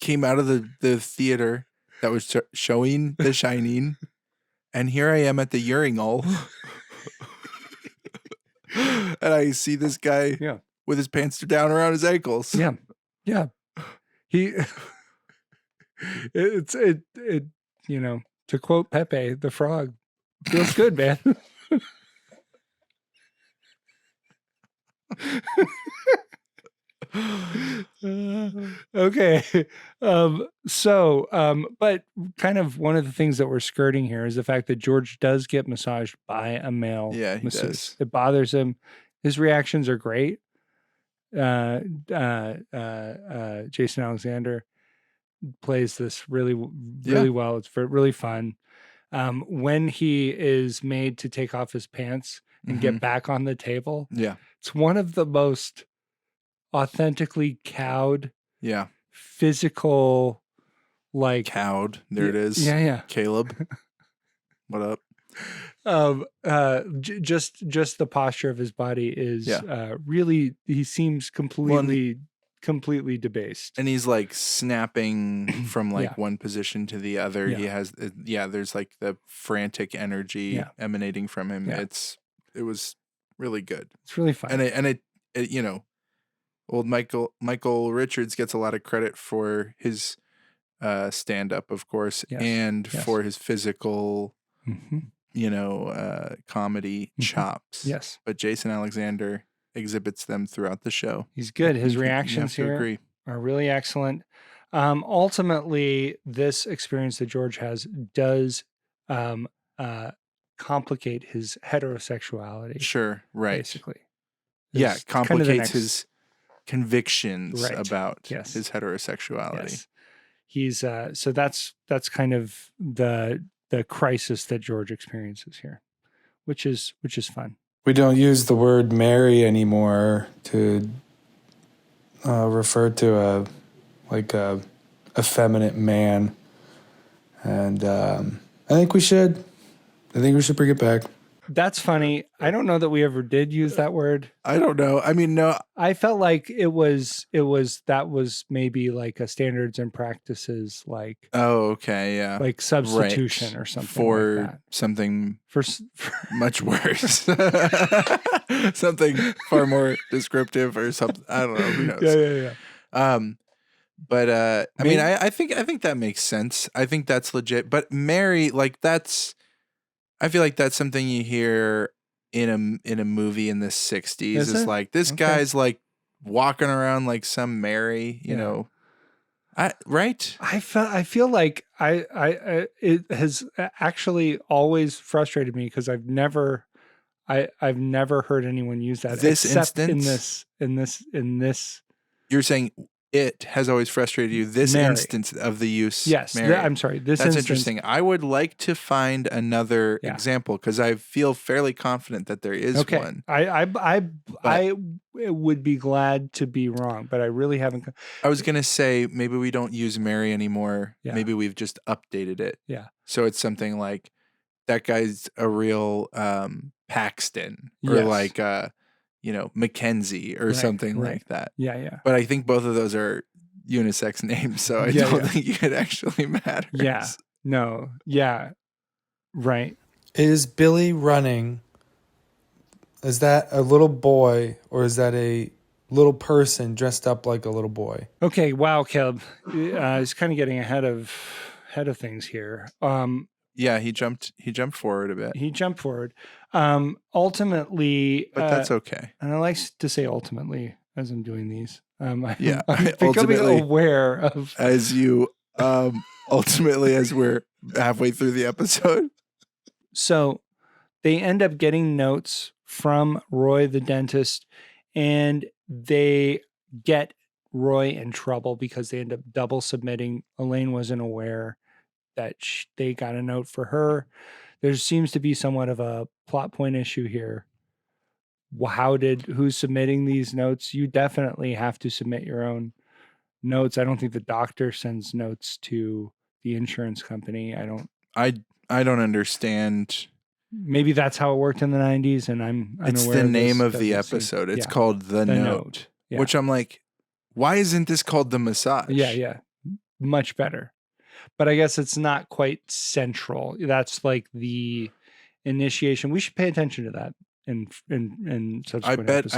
came out of the theater that was showing The Shining. And here I am at the urinal. And I see this guy with his pants down around his ankles. Yeah. Yeah. To quote Pepe the Frog, feels good, man. Okay. But kind of one of the things that we're skirting here is the fact that George does get massaged by a male masseuse. Does. It bothers him. His reactions are great. Jason Alexander plays this really well. It's really fun. When he is made to take off his pants and get back on the table. Yeah. It's one of the most authentically cowed, physical, like cowed. There it is. Yeah. Caleb, what up? Just the posture of his body is Yeah. really, he seems completely debased. And he's like snapping from like Yeah. one position to the other. Yeah. He has, there's like the frantic energy Yeah. emanating from him. Yeah. It was really good. It's really fun. And it you know, old Michael Richards gets a lot of credit for his stand up, of course, Yes. and Yes. for his physical, Mhm. comedy chops. Yes. But Jason Alexander exhibits them throughout the show. He's good. His You have reactions to here agree. are really excellent. Ultimately, this experience that George has does complicate his heterosexuality. Sure, right. Basically. Yeah, It's kind of the complicates next- his convictions Right. about Yes. his heterosexuality. Yes. He's so that's kind of the crisis that George experiences here, which is fun. We don't use the word marry anymore to refer to a effeminate man, and I think we should. I think we should bring it back. That's funny. I don't know that we ever did use that word. I don't know. I mean, no. I felt like that was maybe like a standards and practices, like Oh, okay, yeah. like substitution or something for like that. something For much worse. Something far more descriptive or something. I don't know. Who knows? yeah. But I mean, I think that makes sense. I think that's legit. But Mary, like I feel like that's something you hear in a movie in the 60s. Is It's it? like this Okay. guy's like walking around like some Mary, you Yeah. know. Right? I feel like it has actually always frustrated me because I've never heard anyone use that This except instance? in this. You're saying it has always frustrated you. This Mary. instance of the use. Yes, Mary. I'm sorry. This That's instance, interesting. I would like to find another Yeah. example because I feel fairly confident that there is Okay, one. I would be glad to be wrong, but I really haven't. I was gonna say maybe we don't use Mary anymore. Yeah. Maybe we've just updated it. Yeah. So it's something like that guy's a real Paxton or Yes. like Mackenzie or Right, something right. like that. Yeah. But I think both of those are unisex names, so I Yeah, don't yeah. think it actually matters. Yeah. No. Yeah. Right. Is Billy running? Is that a little boy or is that a little person dressed up like a little boy? Okay. Wow, Caleb. He's kind of getting ahead of things here. Yeah, he jumped forward a bit. He jumped forward. Ultimately, But that's okay. and I like to say ultimately as I'm doing these. Yeah, I'm becoming ultimately. aware of. As you ultimately as we're halfway through the episode. So they end up getting notes from Roy the dentist, and they get Roy in trouble because they end up double submitting. Elaine wasn't aware that they got a note for her. There seems to be somewhat of a plot point issue here. Who's submitting these notes? You definitely have to submit your own notes. I don't think the doctor sends notes to the insurance company. I don't understand. Maybe that's how it worked in the 90s, and I'm It's unaware the name this of the doesn't seem- episode. It's yeah, called The Note. Note. Yeah. Which I'm like, why isn't this called The Massage? Yeah. Much better. But I guess it's not quite central. That's like the initiation. We should pay attention to that in subsequent episodes.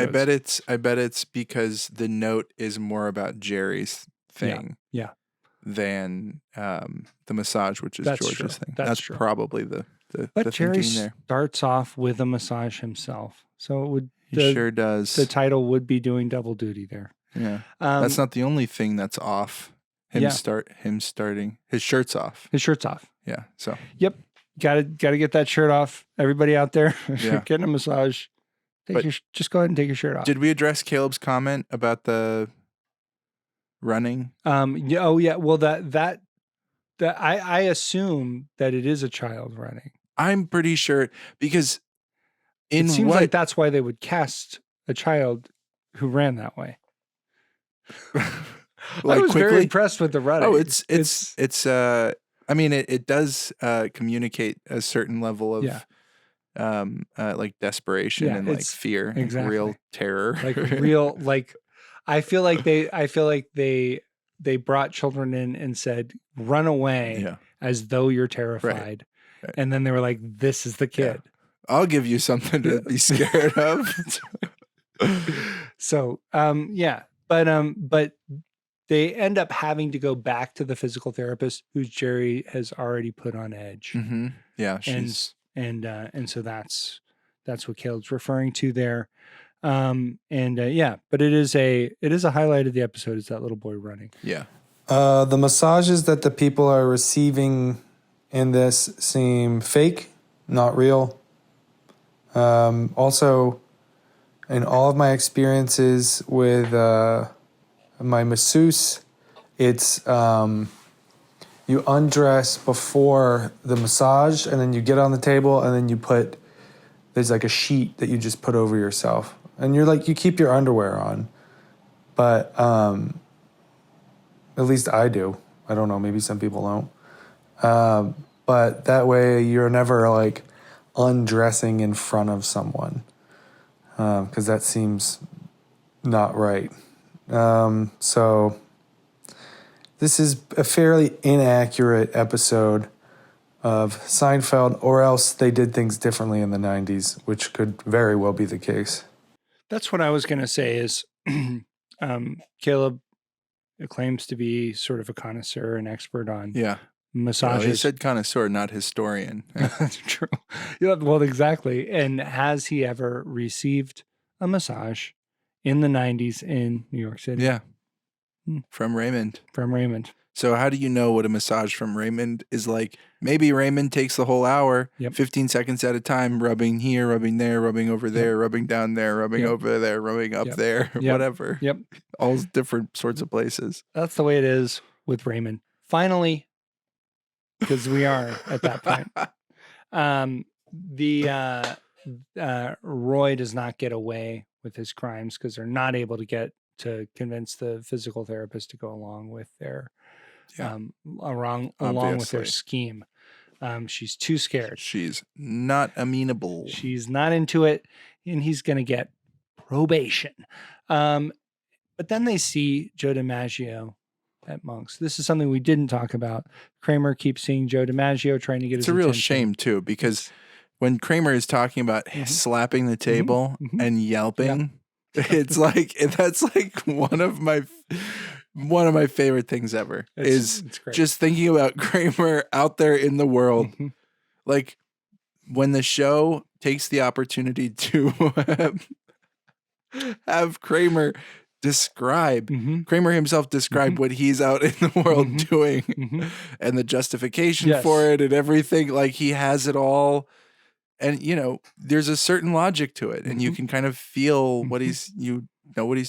I bet it's because the note is more about Jerry's thing. Yeah. Than the massage, which is That's George's true. thing. That's That's true. probably the But the Jerry thinking there. starts off with a massage himself. So it would He sure does. the title would be doing double duty there. Yeah. That's not the only thing that's off. Him starting his shirt's off. His shirt's off. Yeah. So Yep. Gotta get that shirt off. Everybody out there, if you're Yeah. getting a massage, just go ahead and take your shirt off. did we address Caleb's comment about the running? Yeah. Oh yeah. Well, that I assume that it is a child running. I'm pretty sure because It seems like that's why they would cast a child who ran that way. like I was very quickly. impressed with the running. Oh, it's I mean it does communicate a certain level of Yeah. like desperation Yeah, and like it's- fear, like exactly. real terror, like real, like I feel like they brought children in and said, run away Yeah. as though you're terrified. Right. And then they were like, this is the kid. I'll give you something to be scared of. So, but they end up having to go back to the physical therapist who Jerry has already put on edge. Mm-hmm. Yeah, she's And so that's what Caleb's referring to there. But it is a highlight of the episode is that little boy running. yeah. The massages that the people are receiving in this seem fake, not real. Also, in all of my experiences with my masseuse, it's you undress before the massage, and then you get on the table, and then there's like a sheet that you just put over yourself, and you keep your underwear on, but at least I do. I don't know, maybe some people don't. But that way you're never like undressing in front of someone, because that seems not right. So this is a fairly inaccurate episode of Seinfeld, or else they did things differently in the 90s, which could very well be the case. That's what I was going to say is Caleb claims to be sort of a connoisseur and expert on Yeah. massages. He said connoisseur, not historian. That's true. Yeah, well, exactly. And has he ever received a massage in the 90s in New York City? Yeah. Hmm. From Raymond. From Raymond. So how do you know what a massage from Raymond is like? Maybe Raymond takes the whole hour, 15 seconds at a time, rubbing here, rubbing there, rubbing over there, rubbing down there, rubbing over there, rubbing up there, whatever. Yep. All different sorts of places. That's the way it is with Raymond. Finally, because we are at that point. Roy does not get away with his crimes because they're not able to convince the physical therapist to go along with their along with their scheme. She's too scared. She's not amenable. She's not into it, and he's going to get probation. But then they see Joe DiMaggio at Monk's. This is something we didn't talk about. Kramer keeps seeing Joe DiMaggio trying to get his attention. It's a real attention. shame, too, because when Kramer is talking about slapping the table and yelping, it's like that's like one of my favorite things ever. It's just thinking about Kramer out there in the world. Like when the show takes the opportunity to have Kramer himself describe what he's out in the world doing and the justification for it and everything. Like he has it all. And, there's a certain logic to it, and you can kind of feel what he's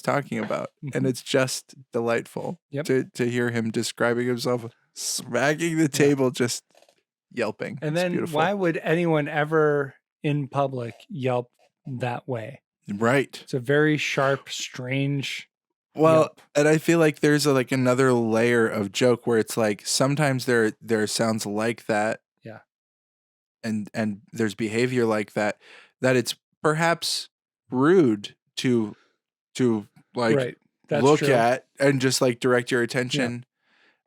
talking about. And it's just delightful to hear him describing himself, smacking the table, just yelping. And it's then beautiful. Why would anyone ever in public yelp that way? Right. It's a very sharp, strange yelp. And I feel like there's another layer of joke where it's like sometimes there are sounds like that. And there's behavior like that it's perhaps rude to look true. at and just direct your attention,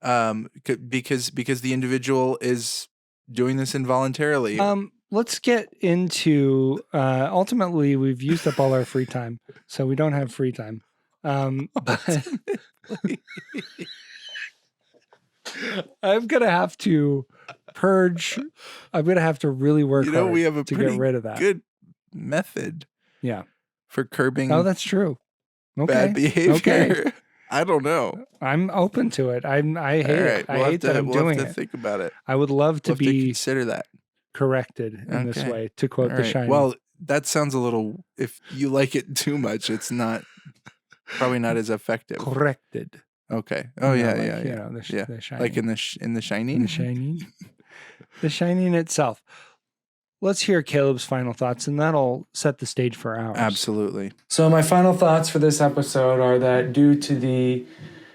because the individual is doing this involuntarily. Let's get into ultimately we've used up all our free time, so we don't have free time. But I'm gonna have to purge. I'm gonna have to really work hard we have a to get rid of that. Good method. Yeah. For curbing. Oh, that's true. Okay. Bad behavior. Okay. I don't know. I'm open to it. I hate it. I hate that I'm doing it. Think about it. I would love to be consider that corrected in this way. To quote The Shining. Well, that sounds a little. If you like it too much, it's probably not as effective. Corrected. Okay. Oh yeah. The Shining. Like in the Shining. In The Shining. The Shining itself. Let's hear Caleb's final thoughts, and that'll set the stage for ours. Absolutely. So my final thoughts for this episode are that due to the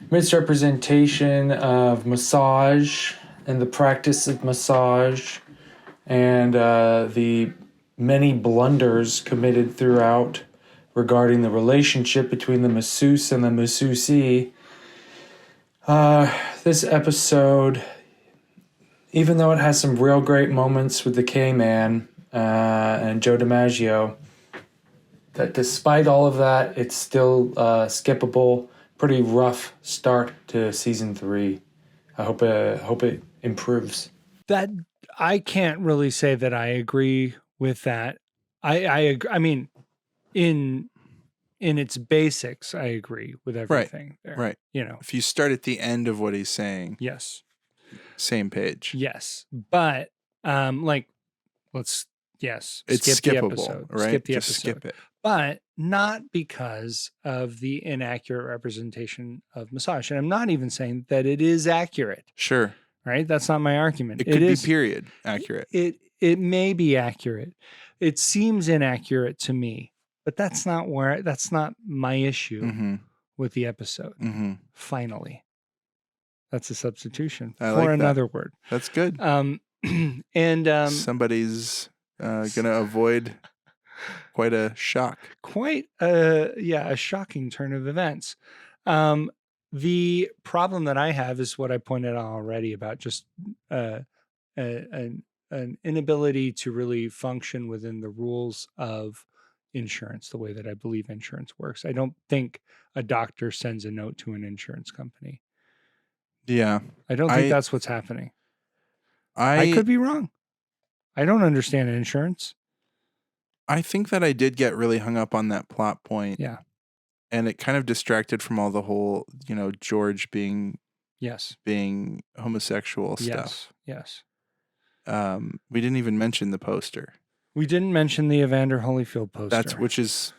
misrepresentation of massage and the practice of massage and the many blunders committed throughout regarding the relationship between the masseuse and the masseusee. This episode, even though it has some real great moments with the K-Man and Joe DiMaggio, that despite all of that, it's still skippable. Pretty rough start to season 3. I hope it improves. That I can't really say that I agree with that. I agree. I mean, in its basics, I agree with everything there. Right. You know. If you start at the end of what he's saying, Yes. same page. Yes. But it's skip the skippable, episode. right? Skip the Just episode. skip it. But not because of the inaccurate representation of massage. And I'm not even saying that it is accurate. Sure. Right? That's not my argument. It could be period accurate. It may be accurate. It seems inaccurate to me, but that's not my issue Mm-hmm. with the episode. Mm-hmm. Finally. That's a substitution I for like that. another word. That's good. And somebody's gonna avoid quite a shock. Quite a shocking turn of events. The problem that I have is what I pointed out already about just an inability to really function within the rules of insurance, the way that I believe insurance works. I don't think a doctor sends a note to an insurance company. Yeah. I don't think that's what's happening. I could be wrong. I don't understand insurance. I think that I did get really hung up on that plot point. Yeah. And it kind of distracted from all the whole, George being homosexual stuff. Yes. We didn't even mention the poster. We didn't mention the Evander Holyfield poster. Which is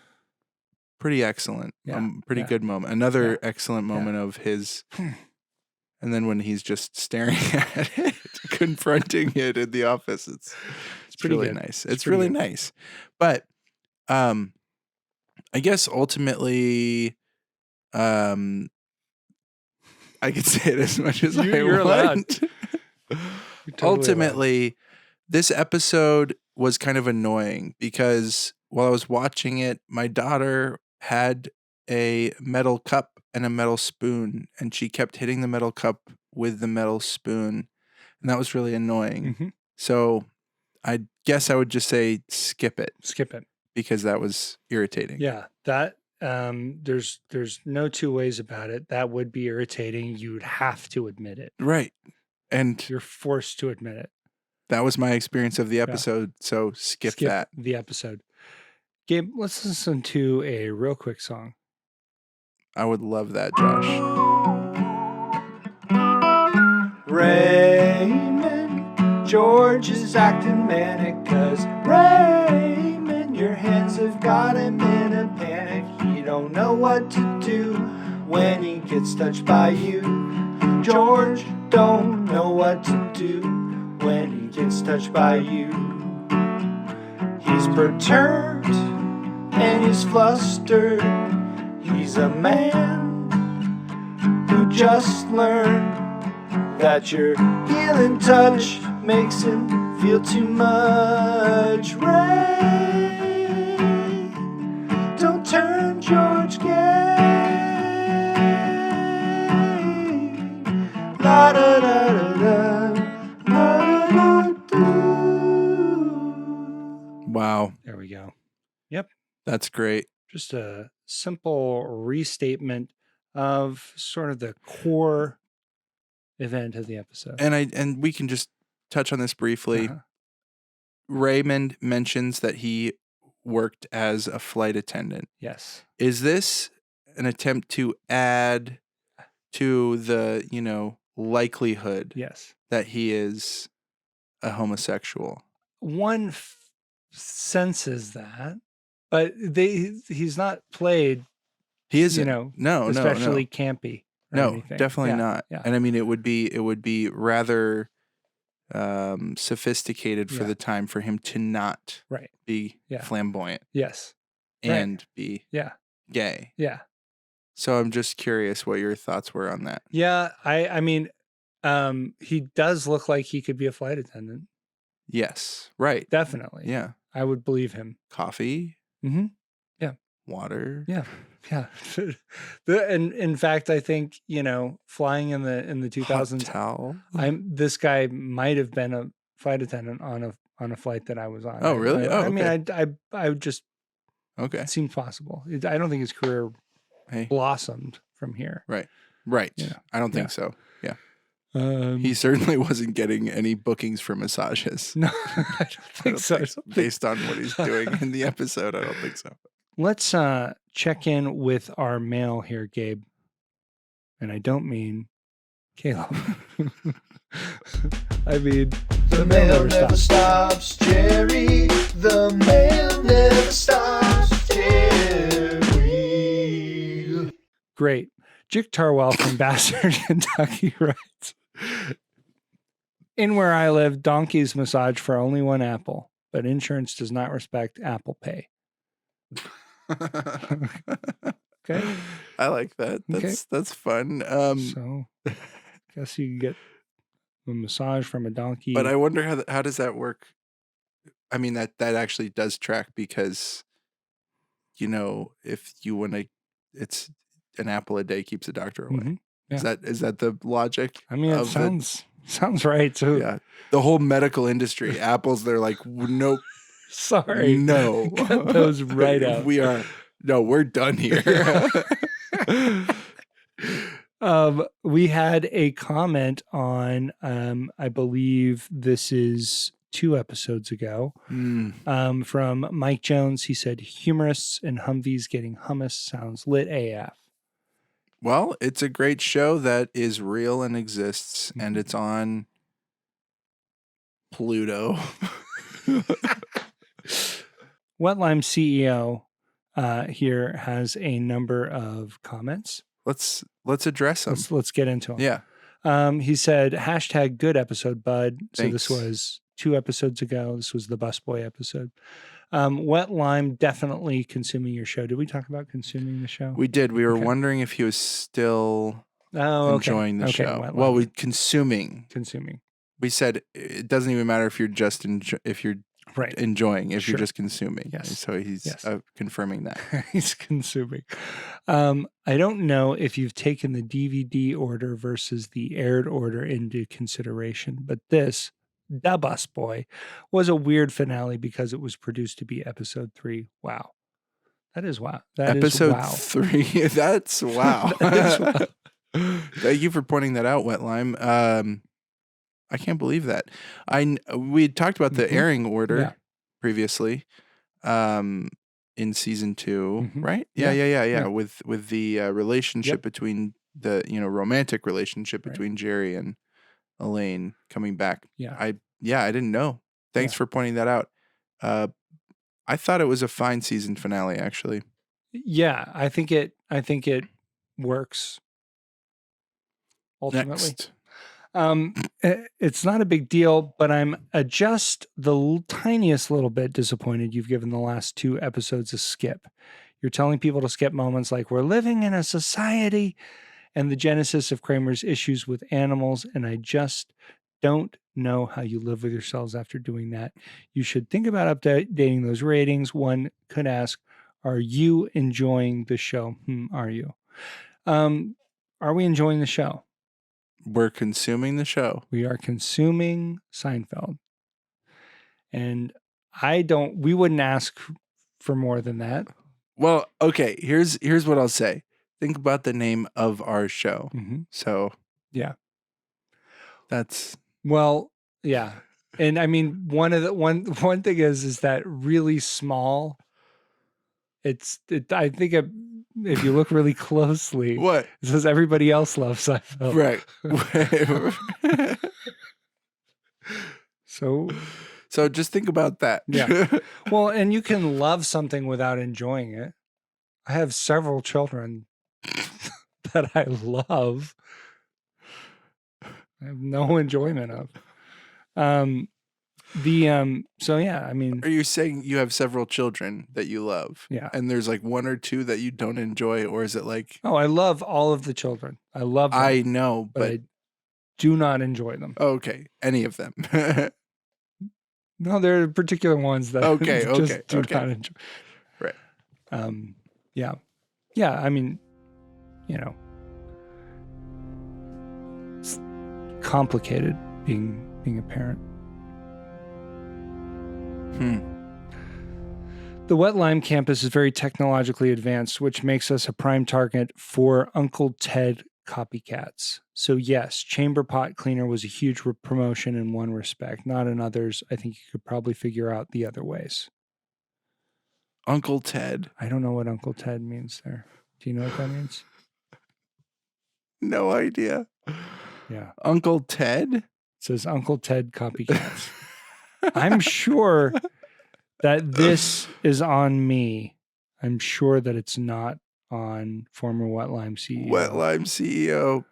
pretty excellent. Yeah. Pretty good moment. Another excellent moment of his. And then when he's just staring at it, confronting it in the office, it's pretty really good. nice. It's really nice. But I guess ultimately, I could say it as much as You're want. Totally Ultimately, this episode was kind of annoying because while I was watching it, my daughter had a metal cup and a metal spoon, and she kept hitting the metal cup with the metal spoon, and that was really annoying. Mm-hmm. So I guess I would just say skip it. Skip it. Because that was irritating. Yeah, that there's no two ways about it. That would be irritating. You'd have to admit it. Right. And you're forced to admit it. That was my experience of the episode. Yeah. So skip that. The episode. Gabe, let's listen to a real quick song. I would love that, Josh. Raymond, George is acting manic, 'cause Raymond, your hands have got him in a panic. He don't know what to do when he gets touched by you. George don't know what to do when he gets touched by you. He's perturbed and he's flustered. He's a man who just learned that your healing touch makes him feel too much. Ray, don't turn George gay. La da da da da, la da da. Wow. There we go. Yep. That's great. Just a simple restatement of sort of the core event of the episode. And we can just touch on this briefly. Uh-huh. Raymond mentions that he worked as a flight attendant. Yes. Is this an attempt to add to the, likelihood that he is a homosexual? One senses that, but he's not played. He isn't. Especially campy. No, anything. definitely not. Yeah. And I mean, it would be rather sophisticated for the time for him to not be flamboyant. Yes. And be gay. Yeah. So I'm just curious what your thoughts were on that. Yeah, I mean, he does look like he could be a flight attendant. Yes. Right. Definitely. Yeah. I would believe him. Coffee. Mm-hmm. Water. Yeah. Yeah. And in fact, I think, flying in the Hot 2000s, towel. this guy might have been a flight attendant on a flight that I was on. Oh, really? I Oh, mean, okay. I would just, Okay. it seems possible. I don't think his career Hey. blossomed from here. Right. Yeah. I don't think Yeah. so. Yeah. He He certainly wasn't getting any bookings for massages. no, I don't think so. Based on what he's doing in the episode, I don't think so. Let's check in with our mail here, Gabe. And I don't mean Caleb. I mean The mail never stops, Jerry. The mail never stops, Jerry. Great. Jick Tarwell from Bassard, Kentucky writes, in where I live, donkeys massage for only one apple, but insurance does not respect Apple Pay. Okay. I like that. That's fun. So guess you can get a massage from a donkey. But I wonder how does that work? I mean, that actually does track because, if you want to, it's an apple a day keeps the doctor away. Mhm. Yeah. Is that the logic? I mean, it sounds right too. Yeah. The whole medical industry, apples, they're like, nope. Sorry. No. Cut those right out. We're done here. We had a comment on, I believe this is 2 episodes ago, from Mike Jones. He said, humorists and Humvees getting hummus sounds lit AF. Well, it's a great show that is real and exists, and it's on Pluto. Wet Lime CEO here has a number of comments. Let's address them. Let's get into them. Yeah. He said, hashtag good episode, bud. So Thanks. this was 2 episodes ago. This was the Busboy episode. Wet Lime, definitely consuming your show. Did we talk about consuming the show? We did. We were wondering if he was still enjoying the show. Well, consuming. We said it doesn't even matter if you're just if you're right enjoying, if you're just consuming. Yes. So he's confirming that. He's consuming. I don't know if you've taken the DVD order versus the aired order into consideration, but this, Da Busboy, was a weird finale because it was produced to be episode 3. Wow. That is wow. Episode wow. 3. That's wow. That is wow. Thank you for pointing that out, Wet Lime. I can't believe that. We had talked about the airing order previously, in season 2, right? Yeah. With the relationship between the romantic relationship between Jerry and Elaine coming back. Yeah. I didn't know. Thanks for pointing that out. I thought it was a fine season finale, actually. Yeah, I think it works ultimately. Next. It's not a big deal, but I'm just the tiniest little bit disappointed you've given the last 2 episodes a skip. You're telling people to skip moments like we're living in a society and the genesis of Kramer's issues with animals, and I just don't know how you live with yourselves after doing that. You should think about updating those ratings. One could ask, are you enjoying the show? Are you? Are we enjoying the show? We're consuming the show. We are consuming Seinfeld. And we wouldn't ask for more than that. Well, okay, here's what I'll say. Think about the name of our show. So, yeah. That's yeah. And I mean, one thing is that really small. I think if you look really closely, what? It says everybody else loves Seinfeld. Right. So just think about that. Yeah. Well, and you can love something without enjoying it. I have several children that I love. I have no enjoyment of. So yeah, I mean, are you saying you have several children that you love? Yeah. And there's like 1 or 2 that you don't enjoy, or is it like? Oh, I love all of the children. I love them. I know, but I do not enjoy them. Okay. Any of them. No, there are particular ones that Okay, just okay, do okay. not enjoy. Right. Yeah. Yeah, I mean, you know, it's complicated being a parent. The Wet Lime campus is very technologically advanced, which makes us a prime target for Uncle Ted copycats. So yes, chamber pot cleaner was a huge promotion in one respect, not in others. I think you could probably figure out the other ways. Uncle Ted. I don't know what Uncle Ted means there. Do you know what that means? No idea. Yeah. Uncle Ted? It says Uncle Ted copycats. I'm sure that this is on me. I'm sure that it's not on former Wet Lime CEO. Wet Lime CEO.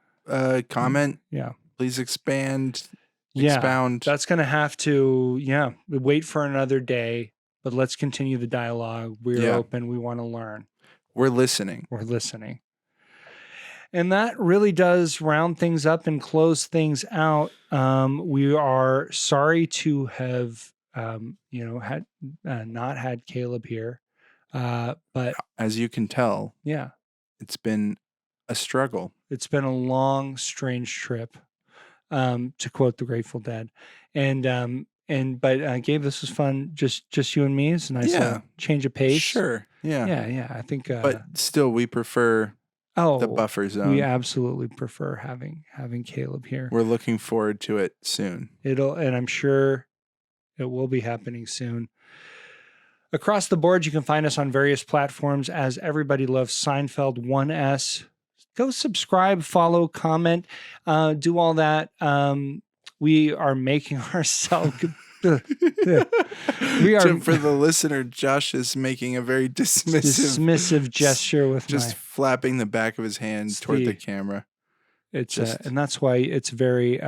Comment. Yeah. Please expand. Yeah. Expound. That's going to have to, wait for another day, but let's continue the dialogue. We're open. We want to learn. We're listening. We're listening. And that really does round things up and close things out. We are sorry to have, had not had Caleb here, but as you can tell, yeah, it's been a struggle. It's been a long, strange trip, to quote the Grateful Dead, but Gabe, this was fun. Just you and me. It's a nice change of pace. Sure. Yeah. Yeah. I think, but still, we prefer. The buffer zone. We absolutely prefer having Caleb here. We're looking forward to it soon. And I'm sure it will be happening soon. Across the board, you can find us on various platforms as Everybody Loves Seinfeld 1S. Go subscribe, follow, comment, do all that. We are making ourselves. We are for the listener. Josh is making a very dismissive gesture with just flapping the back of his hand toward the camera. It's and that's why it's very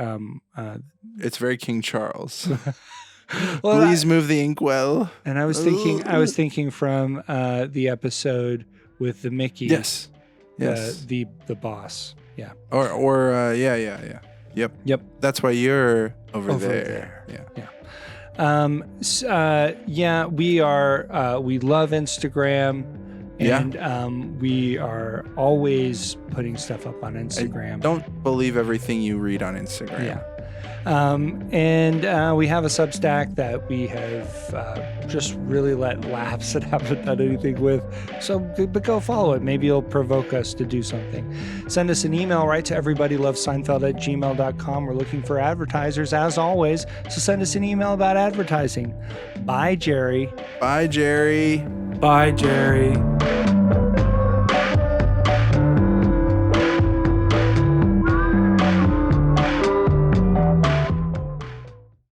it's very King Charles. Well, please move the inkwell. And I was thinking from the episode with the Mickey. Yes. The boss. Yeah. Or Yep. That's why you're over there. Yeah. We are. We love Instagram, and we are always putting stuff up on Instagram. Don't believe everything you read on Instagram. Yeah. And we have a Substack that we have just really let lapse and haven't done anything with. So, but go follow it. Maybe it'll provoke us to do something. Send us an email right to everybodyloveseinfeld@gmail.com. We're looking for advertisers as always. So send us an email about advertising. Bye, Jerry. Bye, Jerry. Bye, Jerry.